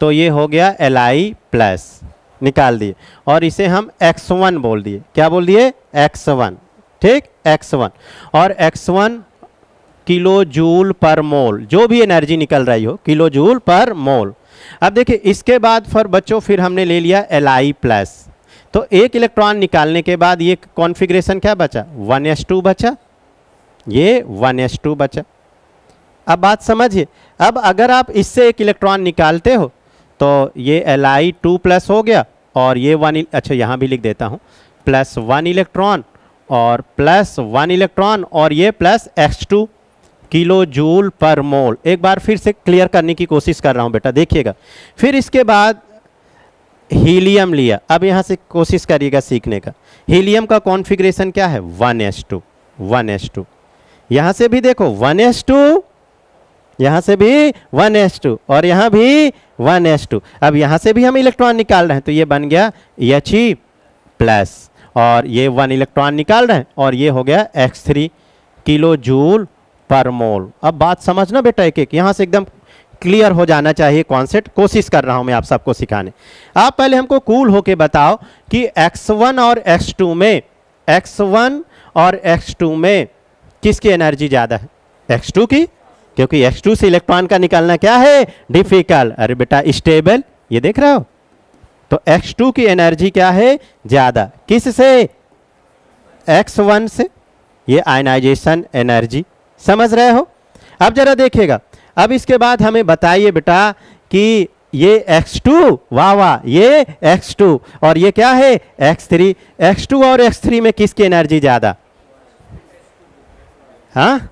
[SPEAKER 1] तो ये हो गया Li+ निकाल दिए, और इसे हम x1 बोल दिए, क्या बोल दिए, x1, ठीक, x1, और x1 किलो जूल पर मोल, जो भी एनर्जी निकल रही हो किलो जूल पर मोल। अब देखिए इसके बाद फिर बच्चों फिर हमने ले लिया Li+, तो एक इलेक्ट्रॉन निकालने के बाद ये कॉन्फ़िगरेशन क्या बचा, 1s2 बचा, ये 1s2 बचा। अब बात समझिए, अब अगर आप इससे एक इलेक्ट्रॉन निकालते हो तो ये Li2+ हो गया और ये अच्छा यहाँ भी लिख देता हूँ, +1 इलेक्ट्रॉन और +1 इलेक्ट्रॉन और ये +x2 किलो जूल पर मोल। एक बार फिर से क्लियर करने की कोशिश कर रहा हूँ बेटा, देखिएगा। फिर इसके बाद हीलियम लिया, अब यहाँ से कोशिश करिएगा सीखने का। हीलियम का कॉन्फ़िगरेशन क्या है, 1s2, 1s2। यहाँ से भी देखो 1s2, यहाँ से भी 1s2 और यहाँ भी 1s2। अब यहाँ से भी हम इलेक्ट्रॉन निकाल रहे हैं तो ये बन गया He+ और ये 1 इलेक्ट्रॉन निकाल रहे हैं और ये हो गया x3 किलो जूल पर मोल। अब बात समझना बेटा, एक एक यहाँ से एकदम क्लियर हो जाना चाहिए कॉन्सेप्ट। कोशिश कर रहा हूँ मैं आप सबको सिखाने। आप पहले हमको कूल होके बताओ कि x1 और x2 में, x1 और x2 में किसकी एनर्जी ज़्यादा है, x2 की, क्योंकि x2 से इलेक्ट्रॉन का निकालना क्या है, डिफिकल्ट। अरे बेटा स्टेबल, ये देख रहे हो, तो x2 की एनर्जी क्या है, ज़्यादा। किस से, x1 से, ये आयनाइजेशन एनर्जी, समझ रहे हो। अब जरा देखिएगा, अब इसके बाद हमें बताइए बेटा कि ये x2, वाह वाह, ये x2 और ये क्या है, x3। x2 और x3 में किसकी एनर्जी ज़्यादा, हाँ,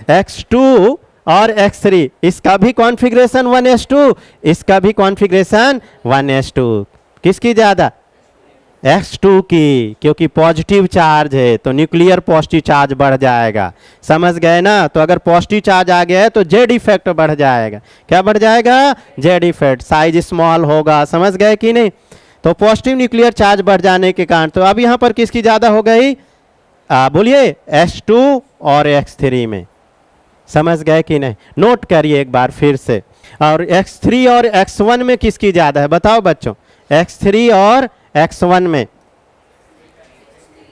[SPEAKER 1] x2 और x3, इसका भी कॉन्फ़िगरेशन 1s2, इसका भी कॉन्फ़िगरेशन 1s2। किसकी ज़्यादा, x2 की, क्योंकि पॉजिटिव चार्ज है तो न्यूक्लियर पॉजिटिव चार्ज बढ़ जाएगा, समझ गए ना। तो अगर पॉजिटिव चार्ज आ गया है तो जेड इफेक्ट बढ़ जाएगा। क्या बढ़ जाएगा, जेड इफेक्ट, साइज स्मॉल होगा, समझ गए कि नहीं। तो पॉजिटिव न्यूक्लियर चार्ज बढ़ जाने के कारण, तो अब यहाँ पर किसकी ज़्यादा हो गई, बोलिए, x2 और x3 में, समझ गए कि नहीं। नोट करिए एक बार फिर से। और x3 और x1 में किसकी ज़्यादा है, बताओ बच्चों, x3 और x1 में,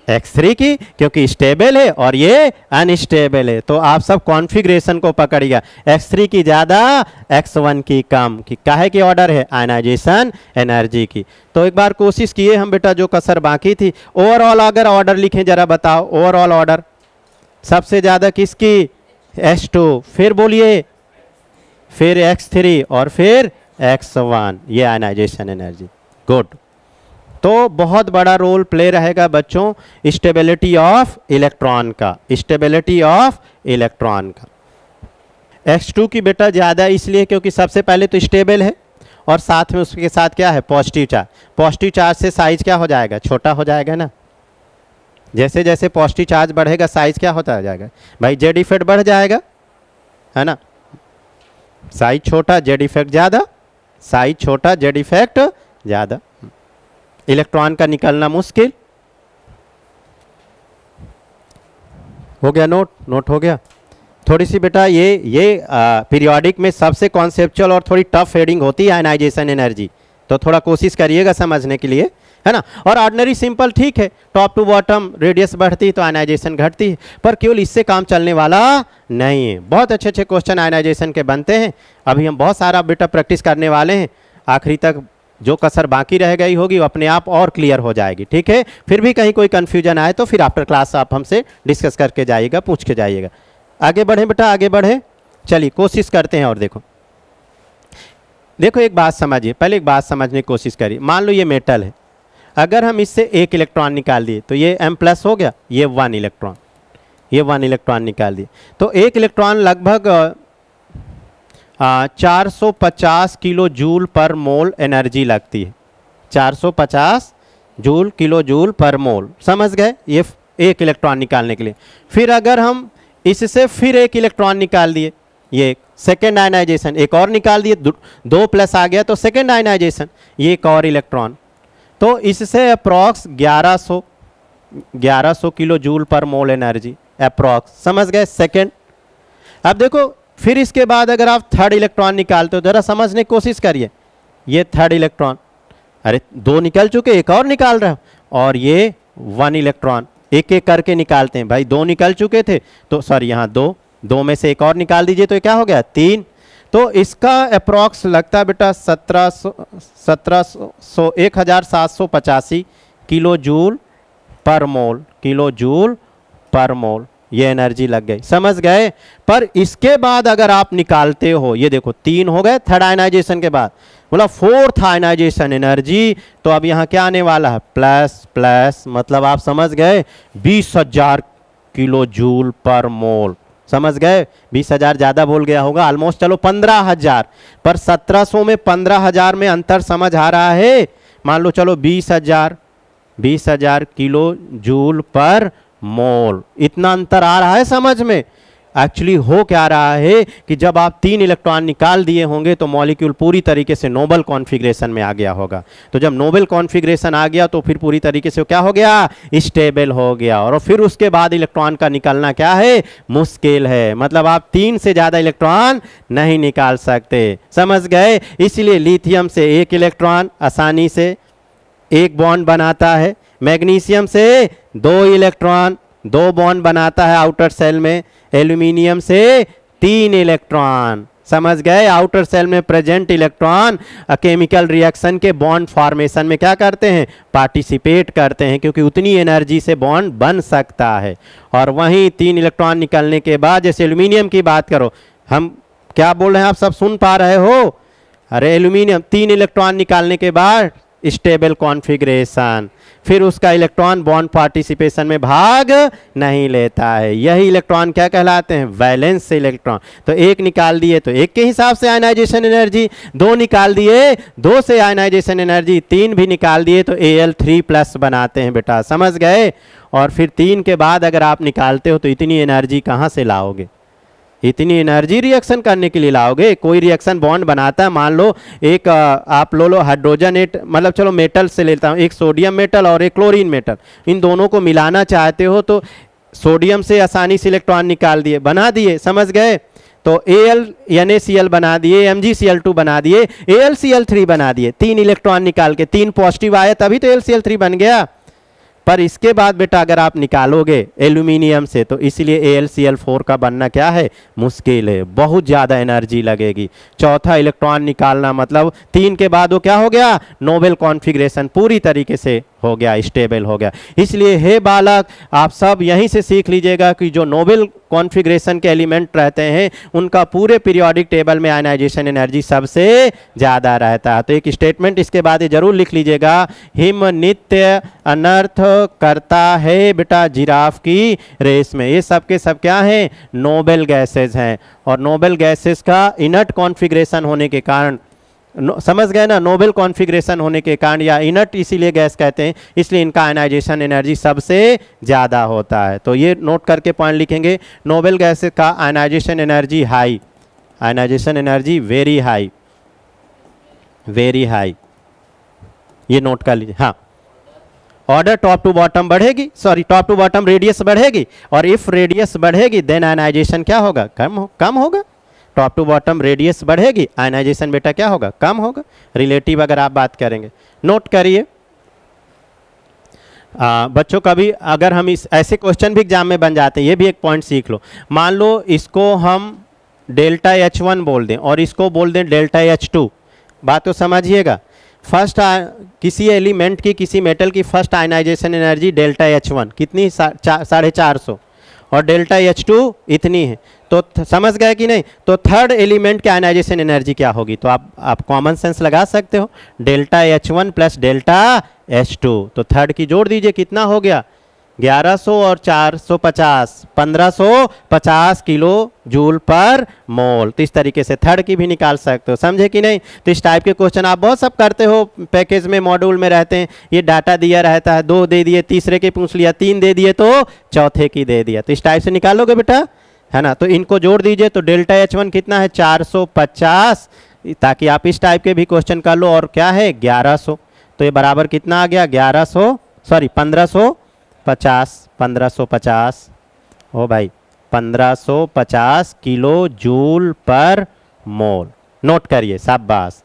[SPEAKER 1] x3 की, क्योंकि स्टेबल है और ये अनस्टेबल है। तो आप सब कॉन्फ़िगरेशन को पकड़िएगा, x3 की ज़्यादा, x1 की कम, कि काहे की ऑर्डर है, आयनाइजेशन एनर्जी की। तो एक बार कोशिश किए हम बेटा, जो कसर बाकी थी। ओवरऑल अगर ऑर्डर लिखें जरा बताओ, ओवरऑल ऑर्डर सबसे ज़्यादा किसकी, x2, फिर बोलिए, फिर x3 और फिर x1, ये आयनाइजेशन एनर्जी। गुड। तो बहुत बड़ा रोल प्ले रहेगा बच्चों स्टेबिलिटी ऑफ इलेक्ट्रॉन का, स्टेबिलिटी ऑफ इलेक्ट्रॉन का। x2 की बेटा ज़्यादा इसलिए क्योंकि सबसे पहले तो स्टेबल है और साथ में उसके साथ क्या है, पॉजिटिव चार्ज। पॉजिटिव चार्ज से साइज क्या हो जाएगा, छोटा हो जाएगा ना। जैसे जैसे पॉजिटिव चार्ज बढ़ेगा साइज क्या होता जाएगा भाई, जेड इफेक्ट बढ़ जाएगा, है ना। साइज छोटा, जेड इफेक्ट ज़्यादा, साइज छोटा, जेड इफेक्ट ज़्यादा, इलेक्ट्रॉन का निकलना मुश्किल। हो गया नोट, नोट हो गया। थोड़ी सी बेटा ये पीरियोडिक में सबसे कॉन्सेप्चुअल और थोड़ी टफ हेडिंग होती है आयनाइजेशन एनर्जी, तो थोड़ा कोशिश करिएगा समझने के लिए, है ना। और ऑर्डिनरी सिंपल ठीक है, टॉप टू बॉटम रेडियस बढ़ती है तो आयनाइजेशन घटती है, पर केवल इससे काम चलने वाला नहीं है। बहुत अच्छे अच्छे क्वेश्चन आयनाइजेशन के बनते हैं। अभी हम बहुत सारा बेटा प्रैक्टिस करने वाले हैं, आखिरी तक जो कसर बाकी रह गई होगी वो अपने आप और क्लियर हो जाएगी, ठीक है। फिर भी कहीं कोई कन्फ्यूजन आए तो फिर आफ्टर क्लास आप हमसे डिस्कस करके जाइएगा, पूछ के जाइएगा। आगे बढ़े बेटा, आगे बढ़े, चलिए कोशिश करते हैं। और देखो देखो एक बात समझिए, पहले एक बात समझने की कोशिश करिए। मान लो ये मेटल है, अगर हम इससे एक इलेक्ट्रॉन निकाल दिए तो ये M+ हो गया, ये 1 इलेक्ट्रॉन, ये 1 इलेक्ट्रॉन निकाल दिए तो एक इलेक्ट्रॉन लगभग 450 किलो जूल पर मोल एनर्जी लगती है, 450 जूल किलो जूल पर मोल, समझ गए, ये एक इलेक्ट्रॉन निकालने के लिए। फिर अगर हम इससे फिर एक इलेक्ट्रॉन निकाल दिए, ये सेकेंड आयनाइजेशन, एक और निकाल दिए, 2+ आ गया तो सेकेंड आयनाइजेशन, ये एक और इलेक्ट्रॉन, तो इससे अप्रॉक्स 1100 किलो जूल पर मोल एनर्जी अप्रॉक्स, समझ गए, सेकेंड। अब देखो फिर इसके बाद अगर आप थर्ड इलेक्ट्रॉन निकालते हो, जरा समझने की कोशिश करिए, ये थर्ड इलेक्ट्रॉन, अरे 2 निकल चुके, एक और निकाल रहे हो, और ये 1 इलेक्ट्रॉन, एक एक करके निकालते हैं भाई, 2 निकल चुके थे तो सॉरी यहाँ 2, 2 में से एक और निकाल दीजिए तो ये क्या हो गया 3। तो इसका अप्रॉक्स लगता है बेटा 1785 किलो जूल पर मोल, किलो जूल पर मोल ये एनर्जी लग गई, समझ गए। पर इसके बाद अगर आप निकालते हो, ये देखो 3 हो गए थर्ड आयनाइजेशन के बाद, मतलब फोर्थ आयनाइजेशन एनर्जी, तो अब यहाँ क्या आने वाला है प्लस प्लस, मतलब आप समझ गए 20,000 किलो जूल पर मोल, समझ गए। 20,000 ज़्यादा बोल गया होगा, ऑलमोस्ट चलो 15,000, पर 1700 में 15,000 में अंतर समझ आ रहा है। मान लो चलो 20,000 किलो जूल पर मोल, इतना अंतर आ रहा है समझ में। एक्चुअली हो क्या रहा है कि जब आप 3 इलेक्ट्रॉन निकाल दिए होंगे तो मॉलिक्यूल पूरी तरीके से नोबल कॉन्फ़िगरेशन में आ गया होगा। तो जब नोबल कॉन्फ़िगरेशन आ गया तो फिर पूरी तरीके से क्या हो गया, स्टेबल हो गया, और फिर उसके बाद इलेक्ट्रॉन का निकलना क्या है, मुश्किल है। मतलब आप 3 से ज़्यादा इलेक्ट्रॉन नहीं निकाल सकते, समझ गए। इसलिए लिथियम से 1 इलेक्ट्रॉन आसानी से 1 बॉन्ड बनाता है, मैग्नीशियम से 2 इलेक्ट्रॉन 2 बॉन्ड बनाता है आउटर सेल में, एल्यूमिनियम से 3 इलेक्ट्रॉन, समझ गए। आउटर सेल में प्रेजेंट इलेक्ट्रॉन केमिकल रिएक्शन के बॉन्ड फॉर्मेशन में क्या करते हैं, पार्टिसिपेट करते हैं, क्योंकि उतनी एनर्जी से बॉन्ड बन सकता है। और वहीं 3 इलेक्ट्रॉन निकलने के बाद, जैसे एल्यूमिनियम की बात करो, हम क्या बोल रहे हैं आप सब सुन पा रहे हो, अरे एल्यूमिनियम 3 इलेक्ट्रॉन निकालने के बाद स्टेबल कॉन्फ़िगरेशन, फिर उसका इलेक्ट्रॉन बॉन्ड पार्टिसिपेशन में भाग नहीं लेता है। यही इलेक्ट्रॉन क्या कहलाते हैं, वैलेंस इलेक्ट्रॉन। तो 1 निकाल दिए तो 1 के हिसाब से आयनाइजेशन एनर्जी, 2 निकाल दिए 2 से आयनाइजेशन एनर्जी, 3 भी निकाल दिए तो Al3+ बनाते हैं बेटा, समझ गए। और फिर 3 के बाद अगर आप निकालते हो तो इतनी एनर्जी कहाँ से लाओगे, इतनी एनर्जी रिएक्शन करने के लिए लाओगे। कोई रिएक्शन बॉन्ड बनाता है, मान लो एक आप लो हाइड्रोजनेट, मतलब चलो मेटल से लेता हूँ, एक सोडियम मेटल और एक क्लोरीन मेटल, इन दोनों को मिलाना चाहते हो तो सोडियम से आसानी से इलेक्ट्रॉन निकाल दिए, बना दिए, समझ गए। तो NaCl बना दिए, MgCl2 बना दिए, AlCl3 बना दिए, 3 इलेक्ट्रॉन निकाल के, 3 पॉजिटिव आए तभी तो AlCl3 बन गया। पर इसके बाद बेटा अगर आप निकालोगे एल्यूमिनियम से तो इसलिए AlCl4 का बनना क्या है, मुश्किल है, बहुत ज़्यादा एनर्जी लगेगी। चौथा इलेक्ट्रॉन निकालना मतलब 3 के बाद वो क्या हो गया, नोबल कॉन्फ़िगरेशन पूरी तरीके से हो गया, स्टेबल हो गया। इसलिए हे बालक, आप सब यहीं से सीख लीजिएगा कि जो नोबल कॉन्फ़िगरेशन के एलिमेंट रहते हैं उनका पूरे पीरियोडिक टेबल में आयनाइजेशन एनर्जी सबसे ज़्यादा रहता है। तो एक स्टेटमेंट इसके बाद ये जरूर लिख लीजिएगा, हिम नित्य अनर्थ करता है बेटा जिराफ की रेस में। ये सब के सब क्या हैं, नोबल गैसेज हैं, और नोबल गैसेज का इनर्ट कॉन्फ़िगरेशन होने के कारण, समझ गए ना, नोबल कॉन्फ़िगरेशन होने के कारण, या इनर्ट इसीलिए गैस कहते हैं, इसलिए इनका आयनाइजेशन एनर्जी सबसे ज़्यादा होता है। तो ये नोट करके पॉइंट लिखेंगे, नोबल गैस का ionization energy high, ionization energy very high, very high, ये नोट कर लीजिए। हाँ, ऑर्डर टॉप टू बॉटम बढ़ेगी, sorry top to bottom radius बढ़ेगी, और इफ रेडियस बढ़ेगी देन आयनाइजेशन क्या होगा, कम होगा। टॉप टू बॉटम रेडियस बढ़ेगी, आयनाइजेशन बेटा क्या होगा, कम होगा। रिलेटिव अगर आप बात करेंगे, नोट करिए। बच्चों कभी अगर हम इस ऐसे क्वेश्चन भी एग्जाम में बन जाते हैं, ये भी एक पॉइंट सीख लो। मान लो इसको हम डेल्टा H1 बोल दें और इसको बोल दें डेल्टा H2, बात तो समझिएगा। फर्स्ट किसी एलिमेंट की, किसी मेटल की first ionisation energy delta H1 कितनी, 450, और डेल्टा H2 इतनी है। तो समझ गए कि नहीं। तो थर्ड एलिमेंट की आयनाइजेशन एनर्जी क्या होगी, तो आप कॉमन सेंस लगा सकते हो, delta H1 plus delta H2। तो थर्ड की जोड़ दीजिए, कितना हो गया, 1100 और 450, 1550 किलो जूल पर मोल। तो इस तरीके से थर्ड की भी निकाल सकते हो, समझे कि नहीं। तो इस टाइप के क्वेश्चन आप बहुत सब करते हो, पैकेज में मॉड्यूल में रहते हैं, ये डाटा दिया रहता है, 2 दे दिए, तीसरे की पूछ लिया, 3 दे दिए तो चौथे की दे दिया। तो इस टाइप से निकालोगे बेटा, है ना। तो इनको जोड़ दीजिए, तो डेल्टा H1 कितना है, 450, ताकि आप इस टाइप के भी क्वेश्चन कर लो। और क्या है, 1100, तो ये बराबर कितना आ गया, 1550, ओ भाई 1550 किलो जूल पर मोल। नोट करिए, शाबाश।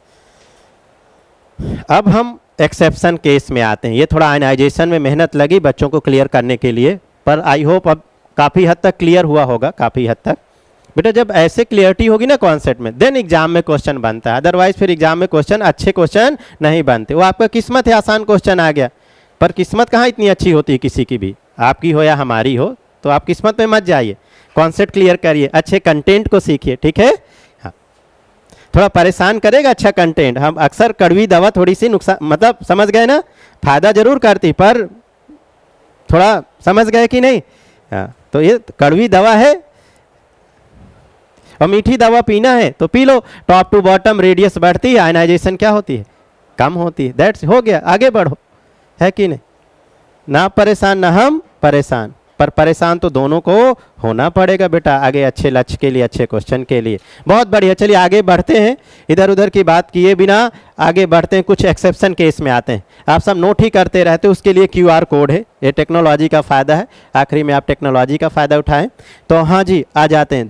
[SPEAKER 1] अब हम एक्सेप्शन केस में आते हैं। ये थोड़ा आयनाइजेशन में मेहनत लगी बच्चों को क्लियर करने के लिए, पर आई होप अब काफ़ी हद तक क्लियर हुआ होगा, काफ़ी हद तक। बेटा जब ऐसे क्लियरिटी होगी ना कॉन्सेप्ट में, देन एग्जाम में क्वेश्चन बनता है, अदरवाइज फिर एग्जाम में क्वेश्चन अच्छे क्वेश्चन नहीं बनते। वो आपका किस्मत है, आसान क्वेश्चन आ गया, पर किस्मत कहाँ इतनी अच्छी होती है किसी की भी, आपकी हो या हमारी हो। तो आप किस्मत में मत जाइए, कॉन्सेप्ट क्लियर करिए, अच्छे कंटेंट को सीखिए, ठीक है। हाँ, थोड़ा परेशान करेगा अच्छा कंटेंट। हम अक्सर कड़वी दवा थोड़ी सी नुकसान, मतलब समझ गए ना, फायदा जरूर करती पर थोड़ा समझ गए कि नहीं। हाँ, तो ये कड़वी दवा है और मीठी दवा पीना है तो पी लो। टॉप टू बॉटम रेडियस बढ़ती है, आयनाइजेशन क्या होती है, कम होती है। दैट्स हो गया, आगे बढ़ो, है कि नहीं। ना परेशान ना हम परेशान, पर परेशान तो दोनों को होना पड़ेगा बेटा, आगे अच्छे लक्ष्य के लिए, अच्छे क्वेश्चन के लिए। बहुत बढ़िया, चलिए आगे बढ़ते हैं, इधर उधर की बात किए बिना आगे बढ़ते हैं, कुछ एक्सेप्शन केस में आते हैं। आप सब नोट ही करते रहते, उसके लिए QR कोड है, ये टेक्नोलॉजी का फ़ायदा है, आखिरी में आप टेक्नोलॉजी का फ़ायदा उठाएं। तो हाँ जी, आ जाते हैं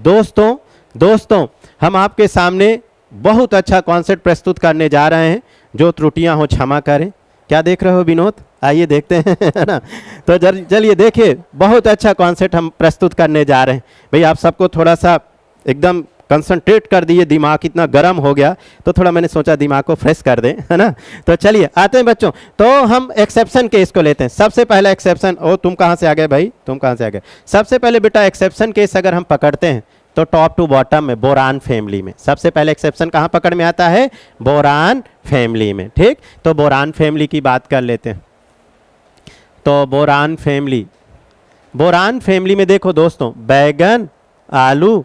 [SPEAKER 1] दोस्तों हम आपके सामने बहुत अच्छा कॉन्सेप्ट प्रस्तुत करने जा रहे हैं, जो त्रुटियां हो क्षमा करें। क्या देख रहे हो विनोद, आइए देखते हैं, है ना। तो चलिए देखिए, बहुत अच्छा कॉन्सेप्ट हम प्रस्तुत करने जा रहे हैं। भाई आप सबको थोड़ा सा एकदम कंसंट्रेट कर दिए, दिमाग इतना गर्म हो गया, तो थोड़ा मैंने सोचा दिमाग को फ्रेश कर दें, है ना। तो चलिए आते हैं बच्चों, तो हम एक्सेप्शन केस को लेते हैं। सबसे पहला एक्सेप्शन, ओ तुम कहाँ से आ गए भाई, तुम कहाँ से आ गए। सबसे पहले बेटा एक्सेप्शन केस अगर हम पकड़ते हैं तो टॉप टू बॉटम में बोरान फैमिली में सबसे पहले एक्सेप्शन कहाँ पकड़ में आता है, बोरान फैमिली में, ठीक। तो बोरान फैमिली की बात कर लेते हैं। तो बोरान फैमिली में देखो दोस्तों, बैगन, आलू,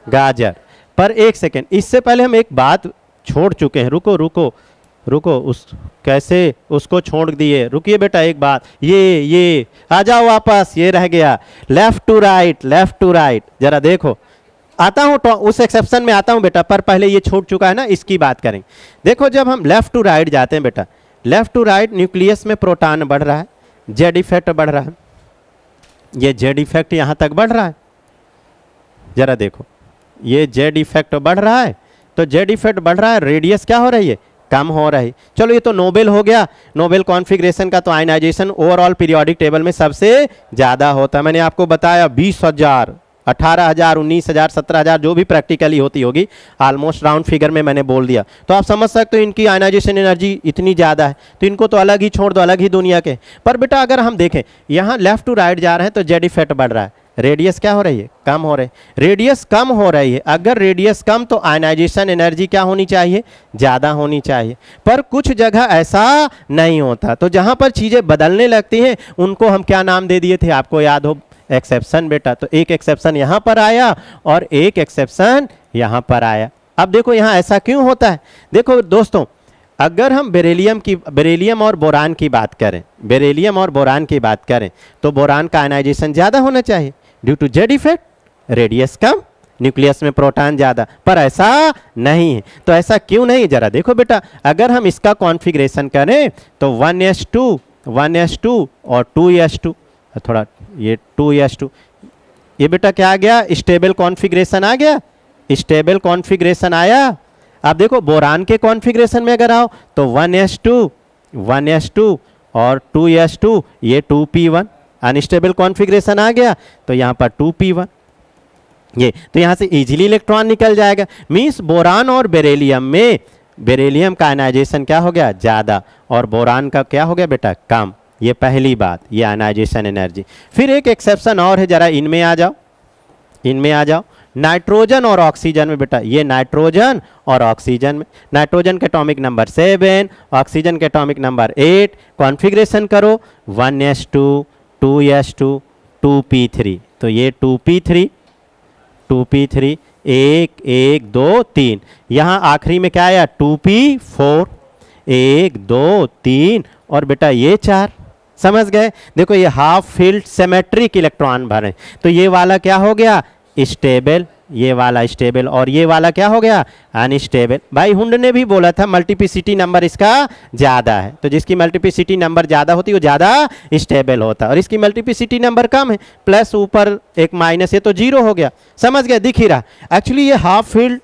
[SPEAKER 1] गाजर। पर एक सेकेंड, इससे पहले हम एक बात छोड़ चुके हैं, रुको उस कैसे उसको छोड़ दिए, रुकिए बेटा एक बात, ये आ जाओ वापस, ये रह गया, लेफ्ट टू राइट, जरा देखो। आता हूँ तो उस एक्सेप्शन में आता हूँ बेटा, पर पहले ये छूट चुका है ना, इसकी बात करेंगे। देखो जब हम लेफ्ट टू राइट जाते हैं बेटा, लेफ्ट टू राइट न्यूक्लियस में प्रोटॉन बढ़ रहा है, जेड इफेक्ट बढ़ रहा है, ये जेड इफेक्ट यहाँ तक बढ़ रहा है, जरा देखो ये जेड इफेक्ट बढ़ रहा है। तो जेड इफेक्ट बढ़ रहा है, रेडियस क्या हो रही है, कम हो रही। चलो ये तो नोबेल हो गया, नोबेल कॉन्फ़िगरेशन का तो आयनाइजेशन ओवरऑल पीरियोडिक टेबल में सबसे ज़्यादा होता है। मैंने आपको बताया 20,000, 18,000, 19,000, 17,000 जो भी प्रैक्टिकली होती होगी, ऑलमोस्ट राउंड फिगर में मैंने बोल दिया। तो आप समझ सकते हो इनकी आयनाइजेशन एनर्जी इतनी ज़्यादा है, तो इनको तो अलग ही छोड़ दो, अलग ही दुनिया के। पर बेटा अगर हम देखें यहाँ लेफ्ट टू राइट जा रहे हैं तो जेड इफेक्ट बढ़ रहा है, रेडियस क्या हो रही है, कम हो रही है। रेडियस कम हो रही है, अगर रेडियस कम तो आयनाइजेशन एनर्जी क्या होनी चाहिए, ज़्यादा होनी चाहिए। पर कुछ जगह ऐसा नहीं होता, तो जहाँ पर चीज़ें बदलने लगती हैं उनको हम क्या नाम दे दिए थे, आपको याद हो, एक्सेप्शन बेटा। तो एक एक्सेप्शन यहाँ पर आया और एक एक्सेप्शन यहाँ पर आया। अब देखो यहाँ ऐसा क्यों होता है, देखो दोस्तों अगर हम बेरिलियम और बोरान की बात करें, तो बोरान का आयनाइजेशन ज़्यादा होना चाहिए due to Z effect, radius कम, न्यूक्लियस में प्रोटॉन ज़्यादा, पर ऐसा नहीं है। तो ऐसा क्यों नहीं, जरा देखो बेटा, अगर हम इसका कॉन्फ़िगरेशन करें तो 1s2 और 2s2, थोड़ा ये 2s2, ये बेटा क्या आ गया, स्टेबल कॉन्फ़िगरेशन आ गया, स्टेबल कॉन्फ़िगरेशन आया। आप देखो बोरान के कॉन्फ़िगरेशन में अगर आओ तो 1s2 और 2s2, ये 2p1, अनस्टेबल कॉन्फ़िगरेशन आ गया तो यहाँ पर 2p1, ये तो यहाँ से इजीली इलेक्ट्रॉन निकल जाएगा। मीन्स बोरान और बेरिलियम में, बेरिलियम का आयनाइजेशन क्या हो गया, ज़्यादा, और बोरान का क्या हो गया बेटा, कम। ये पहली बात, ये आयनाइजेशन एनर्जी। फिर एक एक्सेप्शन और है, जरा इनमें आ जाओ, नाइट्रोजन और ऑक्सीजन में बेटा, ये नाइट्रोजन और ऑक्सीजन में, नाइट्रोजन के एटॉमिक नंबर 7, ऑक्सीजन के एटॉमिक नंबर 8, कॉन्फ़िगरेशन करो 1s2, 2s2, 2p3, तो ये 2p3, 1 1 2 3, यहाँ आखिरी में क्या आया 2p4, 1 2 3 और बेटा ये 4, समझ गए। देखो ये हाफ फील्ड सिमेट्रिक इलेक्ट्रॉन भरे, तो ये वाला क्या हो गया, स्टेबल, ये वाला स्टेबल, और ये वाला क्या हो गया, अनस्टेबल। भाई हुंड ने भी बोला था मल्टीप्लिसिटी नंबर इसका ज़्यादा है, तो जिसकी मल्टीप्लिसिटी नंबर ज़्यादा होती है वो ज़्यादा स्टेबल होता है, और इसकी मल्टीप्लिसिटी नंबर कम है, प्लस ऊपर एक माइनस है तो 0 हो गया, समझ गए, दिख ही रहा। एक्चुअली ये हाफ फील्ड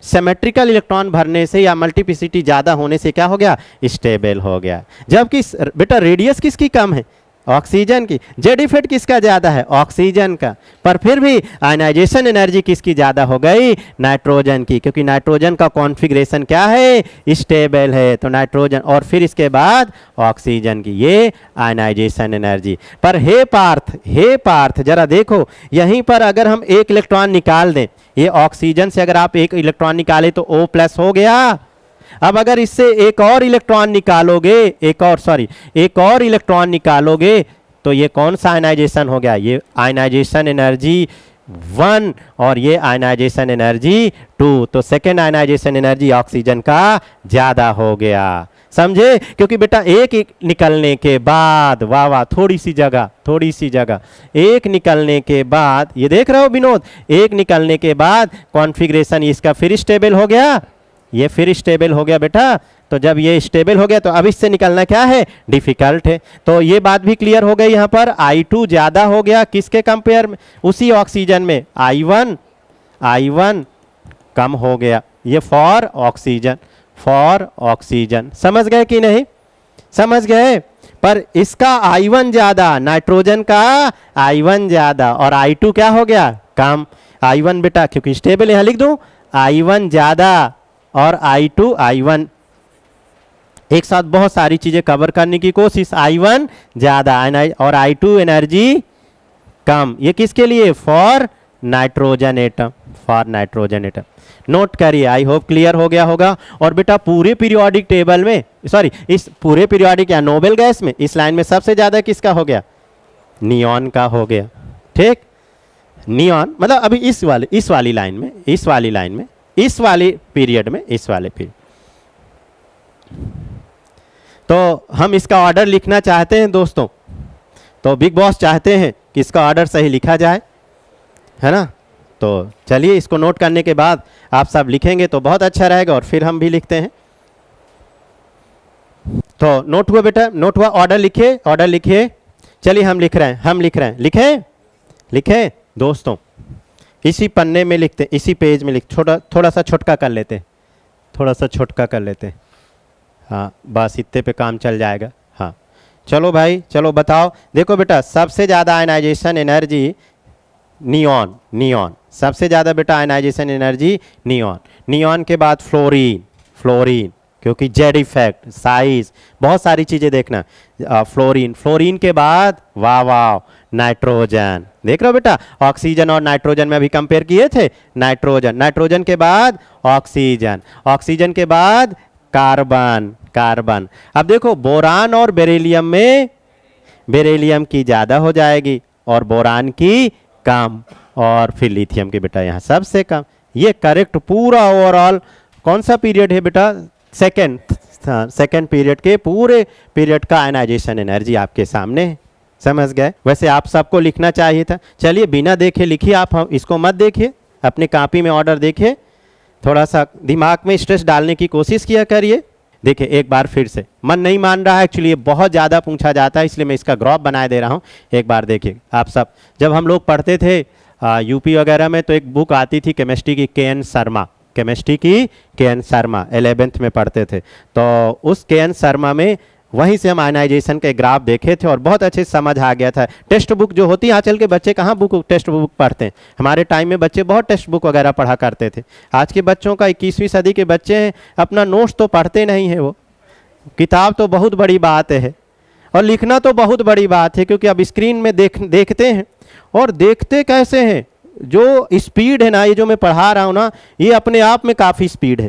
[SPEAKER 1] सिमेट्रिकल इलेक्ट्रॉन भरने से या मल्टीप्लिसिटी ज़्यादा होने से क्या हो गया, स्टेबल हो गया। जबकि बेटा रेडियस किसकी कम है, ऑक्सीजन की। जेड इफेक्ट किसका ज़्यादा है? ऑक्सीजन का। पर फिर भी आयनाइजेशन एनर्जी किसकी ज़्यादा हो गई? नाइट्रोजन की, क्योंकि नाइट्रोजन का कॉन्फ़िगरेशन क्या है? स्टेबल है। तो नाइट्रोजन और फिर इसके बाद ऑक्सीजन की, ये आयनाइजेशन एनर्जी। पर हे पार्थ जरा देखो, यहीं पर अगर हम एक इलेक्ट्रॉन निकाल दें, ये ऑक्सीजन से अगर आप एक इलेक्ट्रॉन निकाले तो O+ हो गया। अब अगर इससे एक और इलेक्ट्रॉन निकालोगे, एक और इलेक्ट्रॉन निकालोगे तो ये कौन सा आयनाइजेशन हो गया? ये आयनाइजेशन एनर्जी 1 और ये आयनाइजेशन एनर्जी 2। तो सेकेंड आयनाइजेशन एनर्जी ऑक्सीजन का ज़्यादा हो गया। समझे? क्योंकि बेटा एक निकलने के बाद, वाह थोड़ी सी जगह, एक निकलने के बाद, ये देख रहे हो विनोद, एक निकलने के बाद कॉन्फ़िगरेशन इसका फिर स्टेबल हो गया, ये फिर स्टेबल हो गया बेटा। तो जब ये स्टेबल हो गया तो अब इससे निकलना क्या है? डिफिकल्ट है। तो ये बात भी क्लियर हो गई। यहाँ पर I2 ज़्यादा हो गया किसके कंपेयर में? उसी ऑक्सीजन में I1 कम हो गया। ये फॉर ऑक्सीजन। समझ गए कि नहीं? समझ गए। पर इसका I1 ज़्यादा, नाइट्रोजन का I1 ज़्यादा, और I2 क्या हो गया? कम। I1 बेटा क्योंकि स्टेबल, यहाँ लिख दूँ I1 ज़्यादा और I1 एक साथ बहुत सारी चीजें कवर करने की कोशिश। I1 ज्यादा और I2 एनर्जी कम। ये किसके लिए? For nitrogen atom. नोट करिए, आई होप क्लियर हो गया होगा। और बेटा पूरे पीरियोडिक टेबल में, इस पूरे पीरियोडिक या नोबेल गैस में इस लाइन में सबसे ज्यादा किसका हो गया? नियॉन का हो गया। ठीक, नियॉन मतलब अभी इस वाली पीरियड में। तो हम इसका ऑर्डर लिखना चाहते हैं दोस्तों, तो बिग बॉस चाहते हैं कि इसका ऑर्डर सही लिखा जाए, है ना? तो चलिए इसको नोट करने के बाद आप सब लिखेंगे तो बहुत अच्छा रहेगा, और फिर हम भी लिखते हैं। तो नोट हुआ बेटा? नोट हुआ? ऑर्डर लिखिए। चलिए हम लिख रहे हैं। लिखें दोस्तों, इसी पन्ने में लिखते हैं, इसी पेज में थोड़ा सा छोटका कर लेते हैं। हाँ बस इतने पे काम चल जाएगा। हाँ चलो भाई, चलो बताओ। देखो बेटा सबसे ज़्यादा आयनाइजेशन एनर्जी नियॉन, सबसे ज़्यादा बेटा आयनाइजेशन एनर्जी नियॉन के बाद फ्लोरीन, क्योंकि जेड इफेक्ट, साइज, बहुत सारी चीज़ें देखना। फ्लोरीन के बाद वाह नाइट्रोजन। देख रहे हो बेटा, ऑक्सीजन और नाइट्रोजन में अभी कंपेयर किए थे। नाइट्रोजन के बाद ऑक्सीजन के बाद कार्बन। अब देखो बोरान और बेरिलियम में बेरिलियम की ज़्यादा हो जाएगी और बोरान की कम, और फिर लिथियम की बेटा यहाँ सबसे कम। ये करेक्ट पूरा ओवरऑल कौन सा पीरियड है बेटा? सेकेंड पीरियड के पूरे पीरियड का आयनाइजेशन एनर्जी आपके सामने है। समझ गए? वैसे आप सबको लिखना चाहिए था। चलिए बिना देखे लिखिए आप, हम इसको मत देखिए, अपने कॉपी में ऑर्डर देखिए, थोड़ा सा दिमाग में स्ट्रेस डालने की कोशिश किया करिए। देखिए एक बार फिर से, मन नहीं मान रहा है एक्चुअली, ये बहुत ज़्यादा पूछा जाता है इसलिए मैं इसका ग्राफ बनाए दे रहा हूँ। एक बार देखिए आप सब, जब हम लोग पढ़ते थे यूपी वगैरह में तो एक बुक आती थी केमिस्ट्री की, के.एन. शर्मा 11th में पढ़ते थे। तो उस के.एन. शर्मा में वहीं से हम आयनाइजेशन के ग्राफ देखे थे और बहुत अच्छे समझ आ गया था। टेक्स्ट बुक जो होती है, आजकल के बच्चे कहाँ टेक्स्ट बुक पढ़ते हैं। हमारे टाइम में बच्चे बहुत टेक्स्ट बुक वगैरह पढ़ा करते थे। आज के बच्चों का 21वीं सदी के बच्चे हैं, अपना नोट्स तो पढ़ते नहीं हैं। वो किताब तो बहुत बड़ी बात है और लिखना तो बहुत बड़ी बात है, क्योंकि अब स्क्रीन में देखते हैं। और देखते कैसे हैं? जो स्पीड है ना, ये जो मैं पढ़ा रहा हूँ ना, ये अपने आप में काफ़ी स्पीड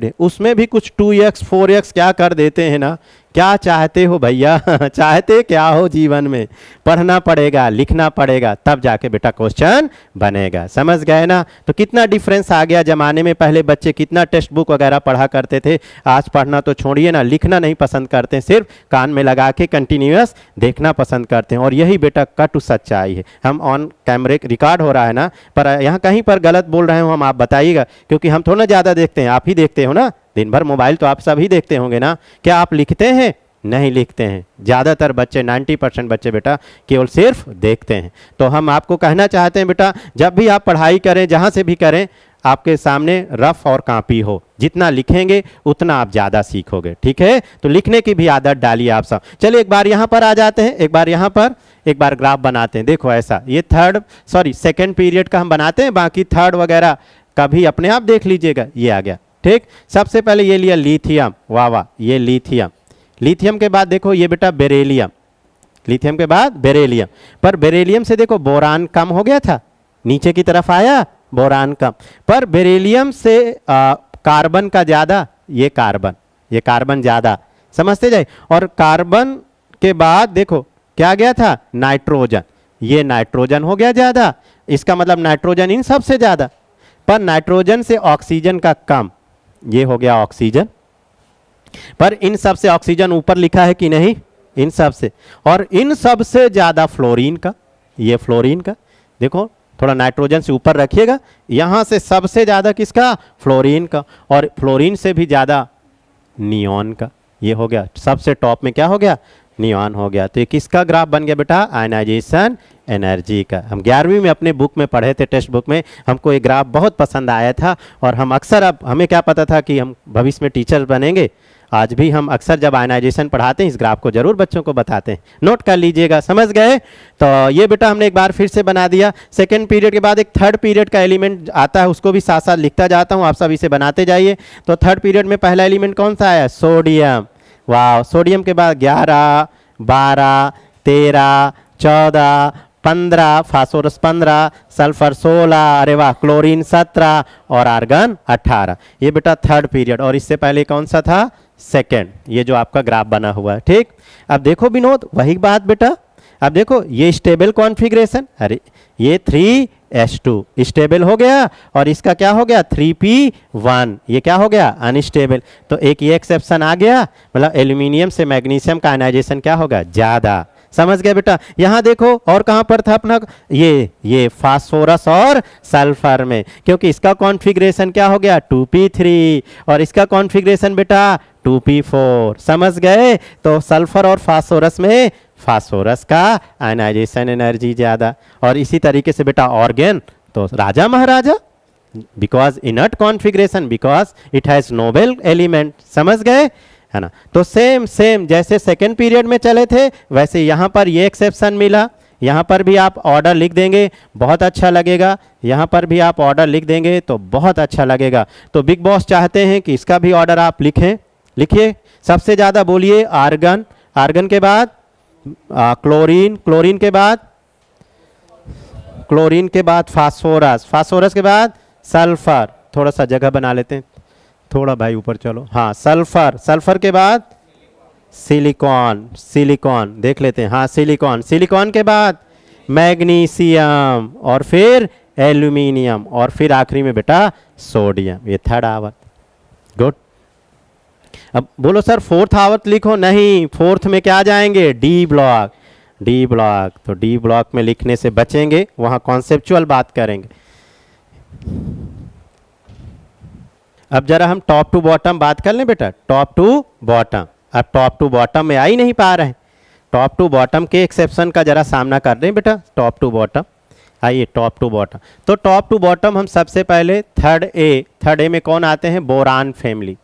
[SPEAKER 1] है। उसमें भी कुछ 2x 4x क्या कर देते हैं ना। क्या चाहते हो भैया? चाहते क्या हो जीवन में? पढ़ना पड़ेगा, लिखना पड़ेगा, तब जाके बेटा क्वेश्चन बनेगा। समझ गए ना? तो कितना डिफरेंस आ गया। ज़माने में पहले बच्चे कितना टेक्स्ट बुक वगैरह पढ़ा करते थे, आज पढ़ना तो छोड़िए ना, लिखना नहीं पसंद करते, सिर्फ कान में लगा के कंटिन्यूअस देखना पसंद करते हैं। और यही बेटा कटु सच्चाई है। हम ऑन कैमरे रिकॉर्ड हो रहा है ना, पर यहाँ कहीं पर गलत बोल रहे हो हम, आप बताइएगा, क्योंकि हम थोड़ा ज़्यादा देखते हैं, आप ही देखते हो ना। दिन भर मोबाइल तो आप सभी देखते होंगे ना। क्या आप लिखते हैं? नहीं लिखते हैं। ज़्यादातर बच्चे 90% बच्चे बेटा केवल सिर्फ देखते हैं। तो हम आपको कहना चाहते हैं बेटा, जब भी आप पढ़ाई करें, जहाँ से भी करें, आपके सामने रफ और कापी हो, जितना लिखेंगे उतना आप ज़्यादा सीखोगे, ठीक है। तो लिखने की भी आदत डालिए आप सब। चलिए एक बार यहाँ पर आ जाते हैं, एक बार यहाँ पर एक बार ग्राफ बनाते हैं। देखो ऐसा, ये सेकेंड पीरियड का हम बनाते हैं, बाकी थर्ड वगैरह का भी अपने आप देख लीजिएगा। ये आ गया, ठीक। सबसे पहले ये लिया लिथियम, वाह वाह, ये लिथियम। लिथियम के बाद देखो ये बेटा बेरिलियम, लिथियम के बाद बेरिलियम। पर बेरिलियम से देखो बोरान कम हो गया था, नीचे की तरफ आया बोरान कम। पर बेरिलियम से कार्बन का ज़्यादा, ये कार्बन ज़्यादा, समझते जाए। और कार्बन के बाद देखो क्या गया था, नाइट्रोजन, ये नाइट्रोजन हो गया ज़्यादा। इसका मतलब नाइट्रोजन इन सब से ज़्यादा। पर नाइट्रोजन से ऑक्सीजन का कम, ये हो गया ऑक्सीजन। पर इन सब से ऑक्सीजन ऊपर लिखा है कि नहीं, इन सब से। और इन सब से ज़्यादा फ्लोरीन का, ये फ्लोरीन का। देखो थोड़ा नाइट्रोजन से ऊपर रखिएगा, यहाँ से सबसे ज़्यादा किसका, फ्लोरीन का। और फ्लोरीन से भी ज़्यादा नियॉन का, ये हो गया। सबसे टॉप में क्या हो गया, नियॉन हो गया। तो ये किसका ग्राफ बन गया बेटा, आयनाइजेशन एनर्जी का। हम 11वीं में अपने बुक में पढ़े थे, टेक्स्ट बुक में। हमको ये ग्राफ बहुत पसंद आया था और हम अक्सर, अब हमें क्या पता था कि हम भविष्य में टीचर बनेंगे, आज भी हम अक्सर जब आयनाइजेशन पढ़ाते हैं इस ग्राफ को जरूर बच्चों को बताते हैं। नोट कर लीजिएगा, समझ गए। तो ये बेटा हमने एक बार फिर से बना दिया। सेकेंड पीरियड के बाद एक थर्ड पीरियड का एलिमेंट आता है, उसको भी साथ साथ लिखता जाता हूँ, आप सब इसे बनाते जाइए। तो थर्ड पीरियड में पहला एलिमेंट कौन सा आया, सोडियम, वाह। सोडियम के बाद 11, 12, 13, 14, 15, फास्फोरस 15, सल्फर 16, अरे वाह, क्लोरीन 17 और आर्गन 18। ये बेटा थर्ड पीरियड। और इससे पहले कौन सा था, सेकेंड, ये जो आपका ग्राफ बना हुआ है, ठीक। अब देखो विनोद, वही बात बेटा। अब देखो ये स्टेबल कॉन्फ़िगरेशन, अरे ये 3s2 स्टेबल हो गया और इसका क्या हो गया, 3p1, ये क्या हो गया, अनस्टेबल। तो एक ये एक्सेप्शन आ गया, मतलब एल्यूमिनियम से मैग्नीशियम का आयनाइजेशन क्या होगा, ज़्यादा। समझ गए बेटा। यहाँ देखो और कहाँ पर था अपना, ये फास्फोरस और सल्फर में, क्योंकि इसका कॉन्फ़िगरेशन क्या हो गया, 2p3 और इसका कॉन्फ़िगरेशन बेटा 2p4। समझ गए। तो सल्फर और फास्फोरस में फास्फोरस का आयनाइजेशन एनर्जी ज़्यादा। और इसी तरीके से बेटा ऑर्गेन, तो राजा महाराजा, because inert configuration, because it has noble element. समझ गए, है ना। तो सेम जैसे सेकेंड पीरियड में चले थे वैसे यहाँ पर ये एक्सेप्शन मिला। यहाँ पर भी आप ऑर्डर लिख देंगे, बहुत अच्छा लगेगा। यहाँ पर भी आप ऑर्डर लिख देंगे तो बहुत अच्छा लगेगा। तो बिग बॉस चाहते हैं कि इसका भी ऑर्डर आप लिखें, लिखिए। सबसे ज़्यादा बोलिए आर्गन, आर्गन के बाद क्लोरीन, क्लोरीन के बाद फास्फोरस, फास्फोरस के बाद सल्फर। थोड़ा सा जगह बना लेते हैं, थोड़ा भाई ऊपर चलो, हाँ सल्फर, सल्फर के बाद सिलिकॉन, सिलिकॉन देख लेते हैं, हाँ सिलिकॉन, सिलिकॉन के बाद मैग्नीशियम और फिर एल्यूमिनियम और फिर आखिरी में बेटा सोडियम। ये थर्ड आवर्त, गुड। अब बोलो सर फोर्थ आवर्त लिखो, नहीं, फोर्थ में क्या जाएंगे, डी ब्लॉक, डी ब्लॉक। तो डी ब्लॉक में लिखने से बचेंगे, वहाँ कॉन्सेप्चुअल बात करेंगे। अब जरा हम टॉप टू बॉटम बात कर लें बेटा, टॉप टू बॉटम। अब टॉप टू बॉटम में आ ही नहीं पा रहे हैं, टॉप टू बॉटम के एक्सेप्शन का जरा सामना कर रहे हैं बेटा। टॉप टू बॉटम, आइए टॉप टू बॉटम। तो टॉप टू बॉटम हम सबसे पहले थर्ड ए में कौन आते हैं, बोरान फैमिली,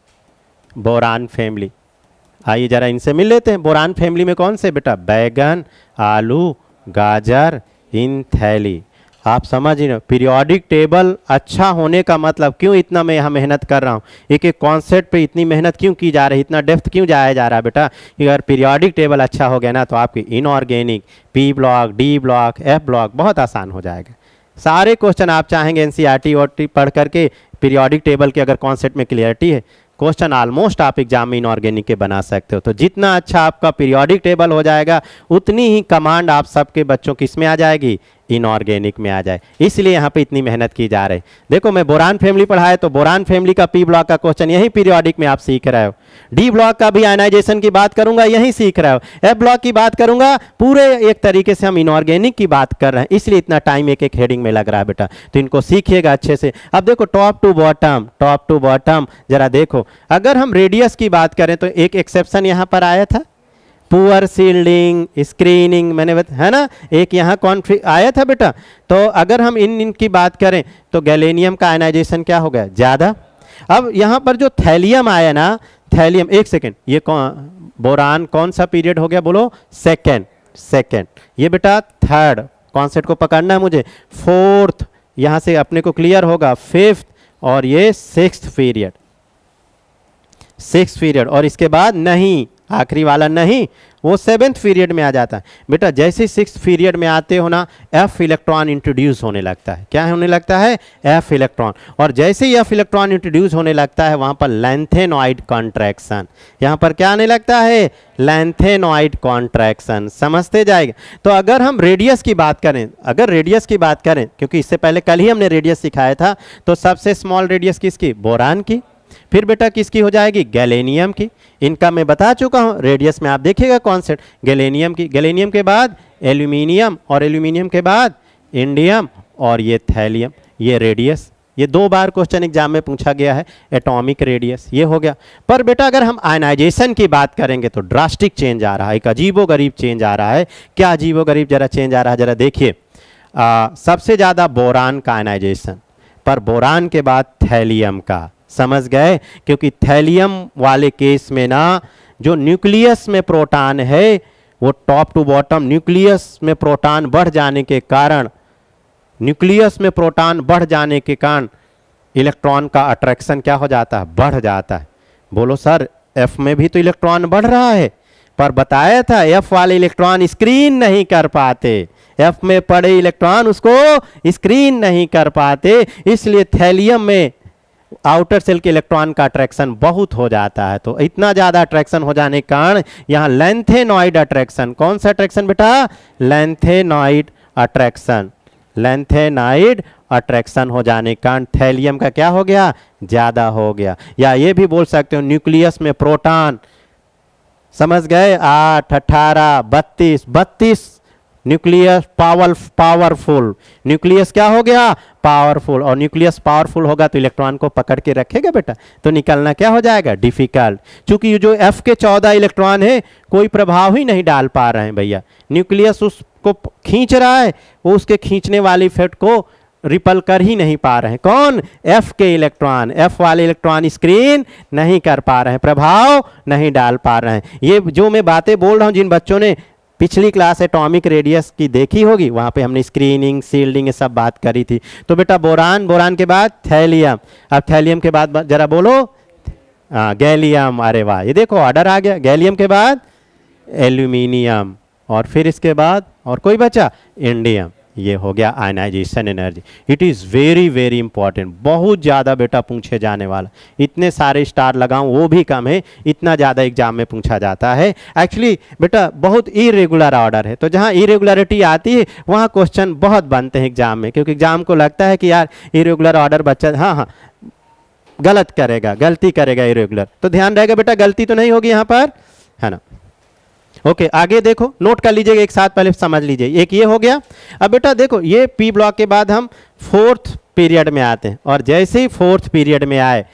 [SPEAKER 1] बोरान फैमिली। आइए जरा इनसे मिल लेते हैं। बोरान फैमिली में कौन से बेटा, बैगन, आलू, गाजर, इन थैली। आप समझ ही ना, पीरियोडिक टेबल अच्छा होने का मतलब, क्यों इतना मैं यहाँ मेहनत कर रहा हूँ, एक एक कॉन्सेप्ट पे इतनी मेहनत क्यों की जा रही है, इतना डेप्थ क्यों जाया जा रहा है बेटा। अगर पीरियोडिक टेबल अच्छा हो गया ना तो आपकी inorganic, P block, D block, F block बहुत आसान हो जाएगा। सारे क्वेश्चन आप चाहेंगे एनसीईआरटी और पढ़ करके पीरियोडिक टेबल के अगर कॉन्सेप्ट में क्लियरिटी है, क्वेश्चन ऑलमोस्ट आप एग्जाम में इनऑर्गेनिक के बना सकते हो। तो जितना अच्छा आपका पीरियोडिक टेबल हो जाएगा उतनी ही कमांड आप सबके बच्चों की इसमें आ जाएगी, इनऑर्गेनिक में आ जाए। इसलिए यहाँ पे इतनी मेहनत की जा रही। देखो मैं बोरान फैमिली पढ़ाए तो बोरान फैमिली का पी ब्लॉक का क्वेश्चन यही पीरियोडिक में आप सीख रहे हो। डी ब्लॉक का भी आयनाइजेशन की बात करूंगा, यही सीख रहे हो। एफ ब्लॉक की बात करूंगा, पूरे एक तरीके से हम इनऑर्गेनिक की बात कर रहे हैं, इसलिए इतना टाइम एक एक हेडिंग में लग रहा है बेटा। तो इनको सीखिएगा अच्छे से। अब देखो top to bottom, top to bottom जरा देखो। अगर हम रेडियस की बात करें तो एक एक्सेप्शन यहाँ पर आया था, पुअर सील्डिंग, स्क्रीनिंग, मैंने है ना, एक यहाँ कॉन्फ्लिक्ट आया था बेटा। तो अगर हम इनकी बात करें तो गैलेनियम का आयनाइजेशन क्या हो गया, ज़्यादा। अब यहाँ पर जो थैलियम आया ना, थैलियम, एक सेकेंड, ये बोरान कौन सा पीरियड हो गया बोलो, सेकेंड। ये बेटा थर्ड, कॉन्सेप्ट को पकड़ना है मुझे, फोर्थ, यहाँ से अपने को क्लियर होगा, फिफ्थ, और ये सिक्स्थ पीरियड, और इसके बाद नहीं, आखिरी वाला नहीं, वो सेवेंथ पीरियड में आ जाता है बेटा। जैसे सिक्स्थ पीरियड में आते हो ना, एफ इलेक्ट्रॉन इंट्रोड्यूस होने लगता है। क्या होने लगता है, एफ इलेक्ट्रॉन। और जैसे ही एफ इलेक्ट्रॉन इंट्रोड्यूस होने लगता है, वहाँ पर लैंथेनॉइड कॉन्ट्रैक्शन, यहाँ पर क्या आने लगता है, लैंथेनॉइड कॉन्ट्रैक्शन, समझते जाएगा। तो अगर हम रेडियस की बात करें, क्योंकि इससे पहले कल ही हमने रेडियस सिखाया था, तो सबसे स्मॉल रेडियस किसकी, बोरान की। फिर बेटा किसकी हो जाएगी, गैलेनियम की। इनका मैं बता चुका हूँ, रेडियस में आप देखिएगा कॉन्सेप्ट, गैलेनियम की। गैलेनियम के बाद एल्यूमिनियम, और एल्यूमिनियम के बाद इंडियम, और ये थैलियम, ये रेडियस। ये 2 बार क्वेश्चन एग्जाम में पूछा गया है, एटॉमिक रेडियस, ये हो गया। पर बेटा अगर हम आयनाइजेशन की बात करेंगे तो ड्रास्टिक चेंज आ रहा है, एक अजीबोगरीब चेंज आ रहा है। क्या अजीबोगरीब जरा चेंज आ रहा है, जरा देखिए। सबसे ज़्यादा बोरान का आयनाइजेशन, पर बोरान के बाद थैलियम का, समझ गए। क्योंकि थैलियम वाले केस में ना, जो न्यूक्लियस में प्रोटॉन है वो टॉप टू बॉटम, न्यूक्लियस में प्रोटॉन बढ़ जाने के कारण, इलेक्ट्रॉन का अट्रैक्शन क्या हो जाता है, बढ़ जाता है। बोलो सर, एफ में भी तो इलेक्ट्रॉन बढ़ रहा है, पर बताया था एफ वाले इलेक्ट्रॉन स्क्रीन नहीं कर पाते, एफ में पड़े इलेक्ट्रॉन उसको स्क्रीन नहीं कर पाते, इसलिए थैलियम में आउटर सेल के इलेक्ट्रॉन का अट्रैक्शन बहुत हो जाता है। तो इतना ज़्यादा अट्रैक्शन हो जाने के कारण यहाँ लैंथेनॉइड अट्रैक्शन, कौन सा अट्रैक्शन बेटा, लैंथेनॉइड अट्रैक्शन हो जाने के कारण थैलियम का क्या हो गया, ज़्यादा हो गया। या ये भी बोल सकते हो न्यूक्लियस में प्रोटॉन, समझ गए, 8, 18, 32 न्यूक्लियस पावरफुल, न्यूक्लियस क्या हो गया, पावरफुल। और न्यूक्लियस पावरफुल होगा तो इलेक्ट्रॉन को पकड़ के रखेगा बेटा, तो निकलना क्या हो जाएगा, डिफिकल्ट। क्योंकि जो एफ के 14 इलेक्ट्रॉन है कोई प्रभाव ही नहीं डाल पा रहे हैं भैया, न्यूक्लियस उसको खींच रहा है, वो उसके खींचने वाली इफेक्ट को रिपल कर ही नहीं पा रहे हैं। कौन, एफ के इलेक्ट्रॉन, एफ वाले इलेक्ट्रॉन स्क्रीन नहीं कर पा रहे हैं, प्रभाव नहीं डाल पा रहे हैं। ये जो मैं बातें बोल रहा हूँ, जिन बच्चों ने पिछली क्लास एटॉमिक रेडियस की देखी होगी, वहाँ पे हमने स्क्रीनिंग, सील्डिंग, ये सब बात करी थी। तो बेटा बोरान के बाद थैलियम, अब थैलियम के बाद जरा बोलो, गैलियम। अरे वाह, ये देखो ऑर्डर आ गया, गैलियम के बाद एल्यूमिनियम, और फिर इसके बाद और कोई बचा, इंडियम। ये हो गया ionization energy. It is very very important, बहुत ज़्यादा बेटा पूछे जाने वाला। इतने सारे स्टार लगाऊं वो भी कम है, इतना ज़्यादा एग्जाम में पूछा जाता है। एक्चुअली बेटा बहुत इरेगुलर ऑर्डर है, तो जहाँ इरेगुलरिटी आती है वहाँ क्वेश्चन बहुत बनते हैं एग्जाम में, क्योंकि एग्जाम को लगता है कि यार इरेगुलर ऑर्डर बच्चा हाँ गलती करेगा इरेगुलर, तो ध्यान रहेगा बेटा गलती तो नहीं होगी यहाँ पर, है ना। ओके, आगे देखो, नोट कर लीजिएगा एक साथ, पहले समझ लीजिए। एक ये हो गया। अब बेटा देखो, ये पी ब्लॉक के बाद हम फोर्थ पीरियड में आते हैं, और जैसे ही फोर्थ पीरियड में आए,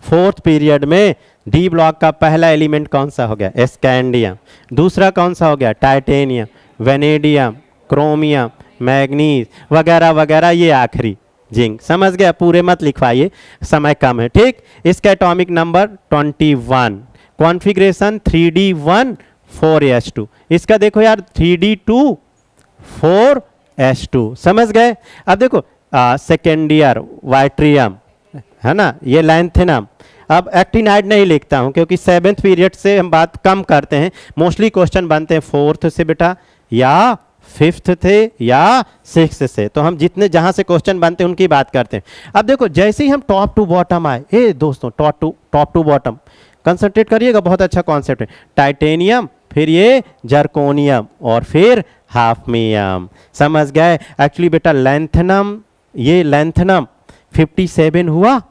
[SPEAKER 1] फोर्थ पीरियड में डी ब्लॉक का पहला एलिमेंट कौन सा हो गया, स्कैंडियम। दूसरा कौन सा हो गया, टाइटेनियम, वेनेडियम, क्रोमियम, मैग्नीज वगैरह वगैरह, ये आखिरी जिंक। समझ गया, पूरे मत लिखवाइए, समय कम है, ठीक। इसका atomic number 21, configuration 3d1 4s2। इसका देखो यार 3d2 4s2, समझ गए। अब देखो सेकेंडियर वाइट्रियम, है ना, ये लैंथेनम। अब एक्टिनाइड नहीं लिखता हूँ क्योंकि 7th पीरियड से हम बात कम करते हैं, मोस्टली क्वेश्चन बनते हैं 4th से बेटा, या 5th थे, या 6th से। तो हम जितने जहाँ से क्वेश्चन बनते हैं उनकी बात करते हैं। अब देखो जैसे ही हम टॉप टू बॉटम आए, ए दोस्तों टॉप टू बॉटम कंसंट्रेट करिएगा, बहुत अच्छा कॉन्सेप्ट है। टाइटेनियम, फिर ये जर्कोनियम, और फिर हाफनियम, समझ गए। एक्चुअली बेटा लैंथेनम, ये लैंथेनम 57 हुआ,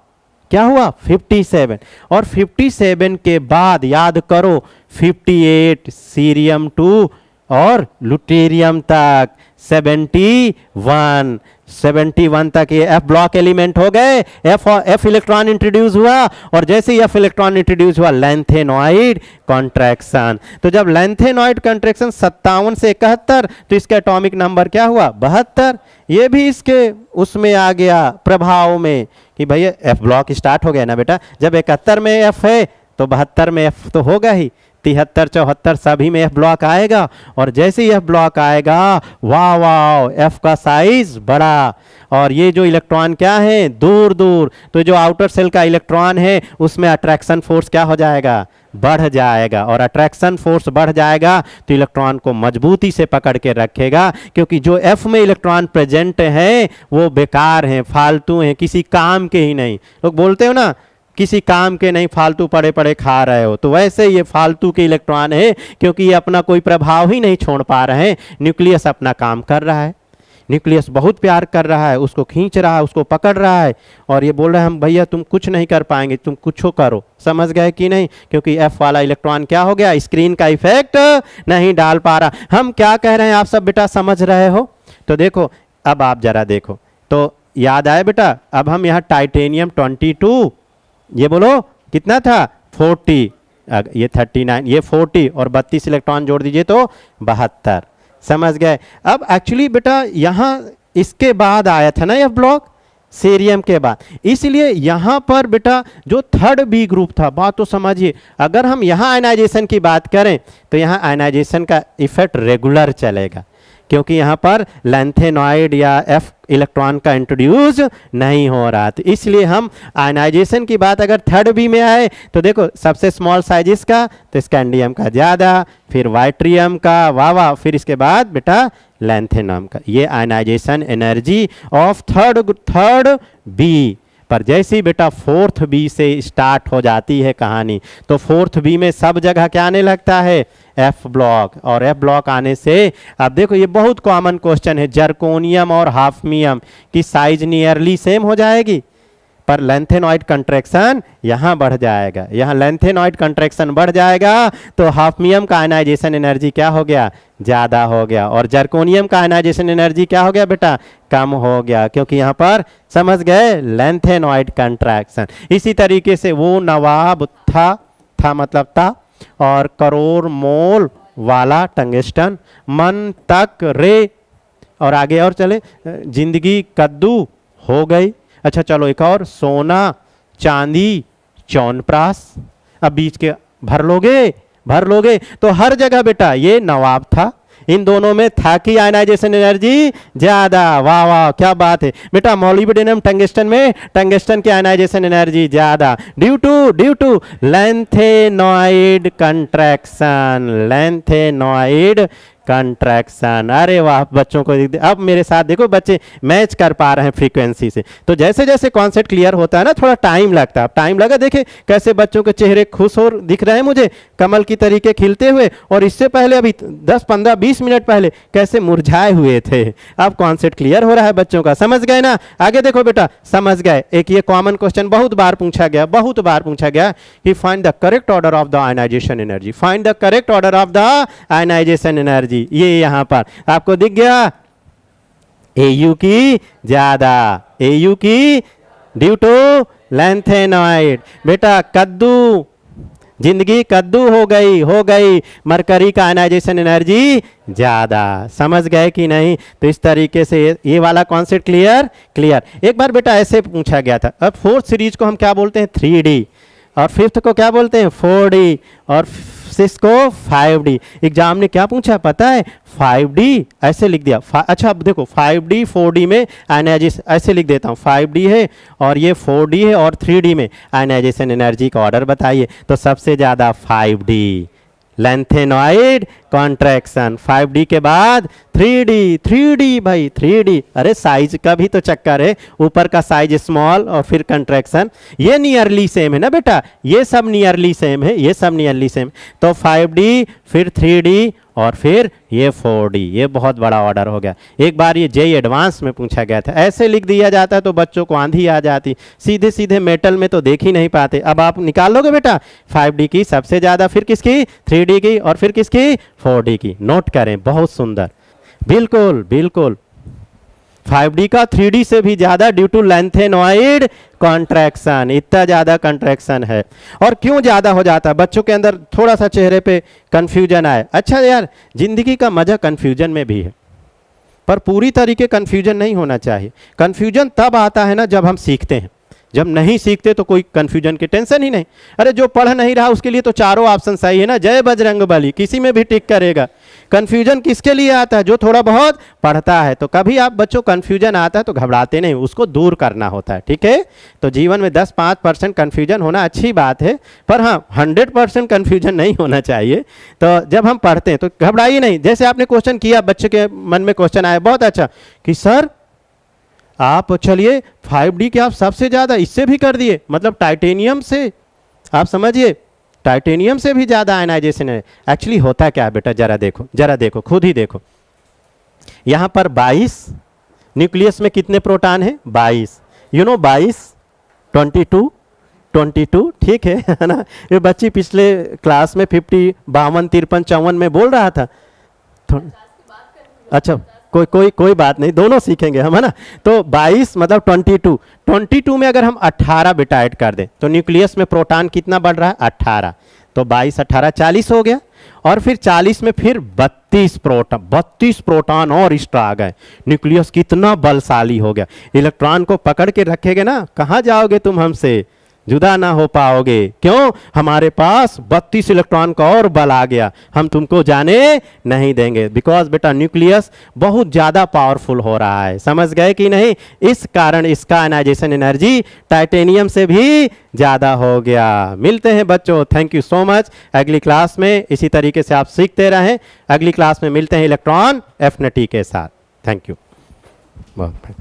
[SPEAKER 1] क्या हुआ 57, और 57 के बाद याद करो 58 सीरियम 2 और लुटेरियम तक, 71 71 तक ये एफ ब्लॉक एलिमेंट हो गए। एफ इलेक्ट्रॉन इंट्रोड्यूस हुआ और जैसे ही एफ इलेक्ट्रॉन इंट्रोड्यूस हुआ लैंथेनॉइड कॉन्ट्रैक्शन। तो जब लैंथेनॉइड कॉन्ट्रैक्शन 57 से 71 तो इसका एटॉमिक नंबर क्या हुआ 72। ये भी इसके उसमें आ गया प्रभाव में कि भैया एफ ब्लॉक स्टार्ट हो गया ना बेटा। जब 71 में एफ है तो 72 में एफ तो होगा ही, 73 74 सभी में एफ ब्लॉक आएगा। और जैसे ही एफ ब्लॉक आएगा वाह वाह एफ का साइज बड़ा और ये जो इलेक्ट्रॉन क्या है दूर दूर। तो जो आउटर सेल का इलेक्ट्रॉन है उसमें अट्रैक्शन फोर्स क्या हो जाएगा बढ़ जाएगा। और अट्रैक्शन फोर्स बढ़ जाएगा तो इलेक्ट्रॉन को मजबूती से पकड़ के रखेगा, क्योंकि जो एफ में इलेक्ट्रॉन प्रेजेंट हैं वो बेकार हैं, फालतू हैं, किसी काम के ही नहीं। लोग बोलते हो ना किसी काम के नहीं, फालतू पड़े पड़े खा रहे हो, तो वैसे ये फालतू के इलेक्ट्रॉन है, क्योंकि ये अपना कोई प्रभाव ही नहीं छोड़ पा रहे हैं। न्यूक्लियस अपना काम कर रहा है, न्यूक्लियस बहुत प्यार कर रहा है, उसको खींच रहा है, उसको पकड़ रहा है और ये बोल रहा है हम भैया तुम कुछ नहीं कर पाएंगे, तुम कुछ करो। समझ गए कि नहीं? क्योंकि एफ वाला इलेक्ट्रॉन क्या हो गया स्क्रीन का इफेक्ट नहीं डाल पा रहा। हम क्या कह रहे हैं आप सब बेटा समझ रहे हो? तो देखो अब आप जरा देखो तो याद आए बेटा। अब हम यहाँ टाइटेनियम 22 ये बोलो कितना था 40, ये 39, ये 40 और 32 इलेक्ट्रॉन जोड़ दीजिए तो 72। समझ गए? अब एक्चुअली बेटा यहाँ इसके बाद आया था ना यह ब्लॉक सीरियम के बाद, इसलिए यहाँ पर बेटा जो थर्ड बी ग्रुप था, बात तो समझिए। अगर हम यहाँ आयनाइजेशन की बात करें तो यहाँ आयनाइजेशन का इफेक्ट रेगुलर चलेगा, क्योंकि यहाँ पर लैंथेनॉइड या एफ इलेक्ट्रॉन का इंट्रोड्यूस नहीं हो रहा। तो इसलिए हम आयनाइजेशन की बात अगर थर्ड बी में आए तो देखो सबसे स्मॉल साइज इसका तो स्कैंडियम का ज़्यादा, फिर वाइट्रियम का वाह, फिर इसके बाद बेटा लैंथेनम का। ये ionization energy of third B. पर जैसे ही बेटा फोर्थ बी से स्टार्ट हो जाती है कहानी, तो फोर्थ बी में सब जगह क्या आने लगता है एफ ब्लॉक। और एफ ब्लॉक आने से अब देखो ये बहुत कॉमन क्वेश्चन है, जर्कोनियम और हाफनियम की साइज नियरली सेम हो जाएगी, पर लैंथेनॉइड कंट्रैक्शन यहाँ बढ़ जाएगा। यहाँ लैंथेनॉइड कंट्रैक्शन बढ़ जाएगा तो हाफनियम का आयनाइजेशन एनर्जी क्या हो गया ज़्यादा हो गया, और जर्कोनियम का आयनाइजेशन एनर्जी क्या हो गया बेटा कम हो गया, क्योंकि यहाँ पर समझ गए लैंथेनॉइड कंट्रैक्शन। इसी तरीके से वो नवाब था मतलब था और करोड़ मोल वाला टंगस्टन मन तक रे, और आगे और चले जिंदगी कद्दू हो गई। अच्छा चलो एक और सोना चांदी च्यवनप्राश, अब बीच के भर लोगे तो हर जगह बेटा ये नवाब था। इन दोनों में था कि आयनाइजेशन एनर्जी ज्यादा, वाह वाह क्या बात है बेटा। मॉलिब्डेनम टंगस्टन में टंगस्टन की आयनाइजेशन एनर्जी ज्यादा ड्यू टू लैंथेनॉइड कंट्रैक्शन। अरे वाह बच्चों को अब मेरे साथ देखो बच्चे मैच कर पा रहे हैं फ्रीक्वेंसी से। तो जैसे जैसे कॉन्सेप्ट क्लियर होता है ना थोड़ा टाइम लगता है। अब टाइम लगा, देखे कैसे बच्चों के चेहरे खुश और दिख रहे हैं मुझे कमल की तरीके खिलते हुए, और इससे पहले अभी 10 15 20 मिनट पहले कैसे मुरझाए हुए थे। अब कॉन्सेप्ट क्लियर हो रहा है बच्चों का, समझ गए ना? आगे देखो बेटा समझ गए। एक ये कॉमन क्वेश्चन बहुत बार पूछा गया कि find the correct order of the ionization energy, find the correct order of the ionization energy. ये यहां पर आपको दिख गया Au की ज्यादा, Au की ड्यू टू लैंथेनॉइड। बेटा कद्दू जिंदगी कद्दू हो गई, मरकरी का आयनाइजेशन एनर्जी ज्यादा। समझ गए कि नहीं? तो इस तरीके से ये वाला कॉन्सेप्ट क्लियर। एक बार बेटा ऐसे पूछा गया था। अब फोर्थ सीरीज को हम क्या बोलते हैं 3D, और फिफ्थ को क्या बोलते हैं 4D, और सिक्स को 5D। एग्जाम ने क्या पूछा पता है 5D ऐसे लिख दिया। अच्छा अब देखो 5D 4D में आयनाइजेशन ऐसे लिख देता हूँ, 5D है और ये 4D है और 3D में आयनाइजेशन एनर्जी का ऑर्डर बताइए। तो सबसे ज़्यादा 5D लैंथेनॉइड कॉन्ट्रैक्शन, 5D के बाद 3D भाई 3D। अरे साइज का भी तो चक्कर है, ऊपर का साइज स्मॉल और फिर कंट्रैक्शन। ये नियरली सेम है ना बेटा, ये सब नियरली सेम है, तो 5D फिर 3D और फिर ये 4D। ये बहुत बड़ा ऑर्डर हो गया। एक बार ये जेई एडवांस में पूछा गया था, ऐसे लिख दिया जाता तो बच्चों को आंधी आ जाती, सीधे मेटल में तो देख ही नहीं पाते। अब आप निकाल लोगे बेटा 5D की सबसे ज़्यादा, फिर किसकी 3D की और फिर किसकी 4D की। नोट करें बहुत सुंदर। बिल्कुल बिल्कुल 5D का 3D से भी ज़्यादा ड्यू टू लेंथेनॉइड कॉन्ट्रैक्शन, इतना ज़्यादा कॉन्ट्रैक्शन है। और क्यों ज़्यादा हो जाता है? बच्चों के अंदर थोड़ा सा चेहरे पे कन्फ्यूजन आए। अच्छा यार, ज़िंदगी का मज़ा कन्फ्यूजन में भी है, पर पूरी तरीके कन्फ्यूजन नहीं होना चाहिए। कन्फ्यूजन तब आता है ना जब हम सीखते हैं, जब नहीं सीखते तो कोई कन्फ्यूजन की टेंशन ही नहीं। अरे जो पढ़ नहीं रहा उसके लिए तो चारों ऑप्शन सही है ना, जय बजरंगबली, किसी में भी टिक करेगा। कन्फ्यूजन किसके लिए आता है? जो थोड़ा बहुत पढ़ता है। तो कभी आप बच्चों कन्फ्यूजन आता है तो घबराते नहीं, उसको दूर करना होता है, ठीक है। तो जीवन में 10-5% कन्फ्यूजन होना अच्छी बात है, पर हाँ 100% कन्फ्यूजन नहीं होना चाहिए। तो जब हम पढ़ते हैं तो घबराइए नहीं। जैसे आपने क्वेश्चन किया, बच्चे के मन में क्वेश्चन आया, बहुत अच्छा कि सर आप चलिए 5D के आप सबसे ज़्यादा इससे भी कर दिए, मतलब टाइटेनियम से, आप समझिए टाइटेनियम से भी ज़्यादा आयनाइजेशन है। एक्चुअली होता क्या है बेटा, जरा देखो खुद ही देखो। यहाँ पर 22, न्यूक्लियस में कितने प्रोटॉन हैं? 22, 22, 22, ठीक है ना। ये बच्ची पिछले क्लास में 50, 52, 53, 54 में बोल रहा था। अच्छा, कोई बात नहीं, दोनों सीखेंगे हम, है ना। तो 22 मतलब 22 में अगर हम 18 बेटा ऐड कर दें तो न्यूक्लियस में प्रोटॉन कितना बढ़ रहा है? 18। तो 22 18 40 हो गया। और फिर 40 में फिर 32 प्रोटॉन और एक्स्ट्रा आ गए। न्यूक्लियस कितना बलशाली हो गया। इलेक्ट्रॉन को पकड़ के रखेगे ना, कहाँ जाओगे तुम हमसे? जुदा ना हो पाओगे। क्यों? हमारे पास 32 इलेक्ट्रॉन का और बल आ गया, हम तुमको जाने नहीं देंगे। बिकॉज बेटा न्यूक्लियस बहुत ज़्यादा पावरफुल हो रहा है, समझ गए कि नहीं? इस कारण इसका आयनाइजेशन एनर्जी टाइटेनियम से भी ज़्यादा हो गया। मिलते हैं बच्चों, थैंक यू सो मच। अगली क्लास में इसी तरीके से आप सीखते रहें। अगली क्लास में मिलते हैं इलेक्ट्रॉन एफिनिटी के साथ। थैंक यू बहुत।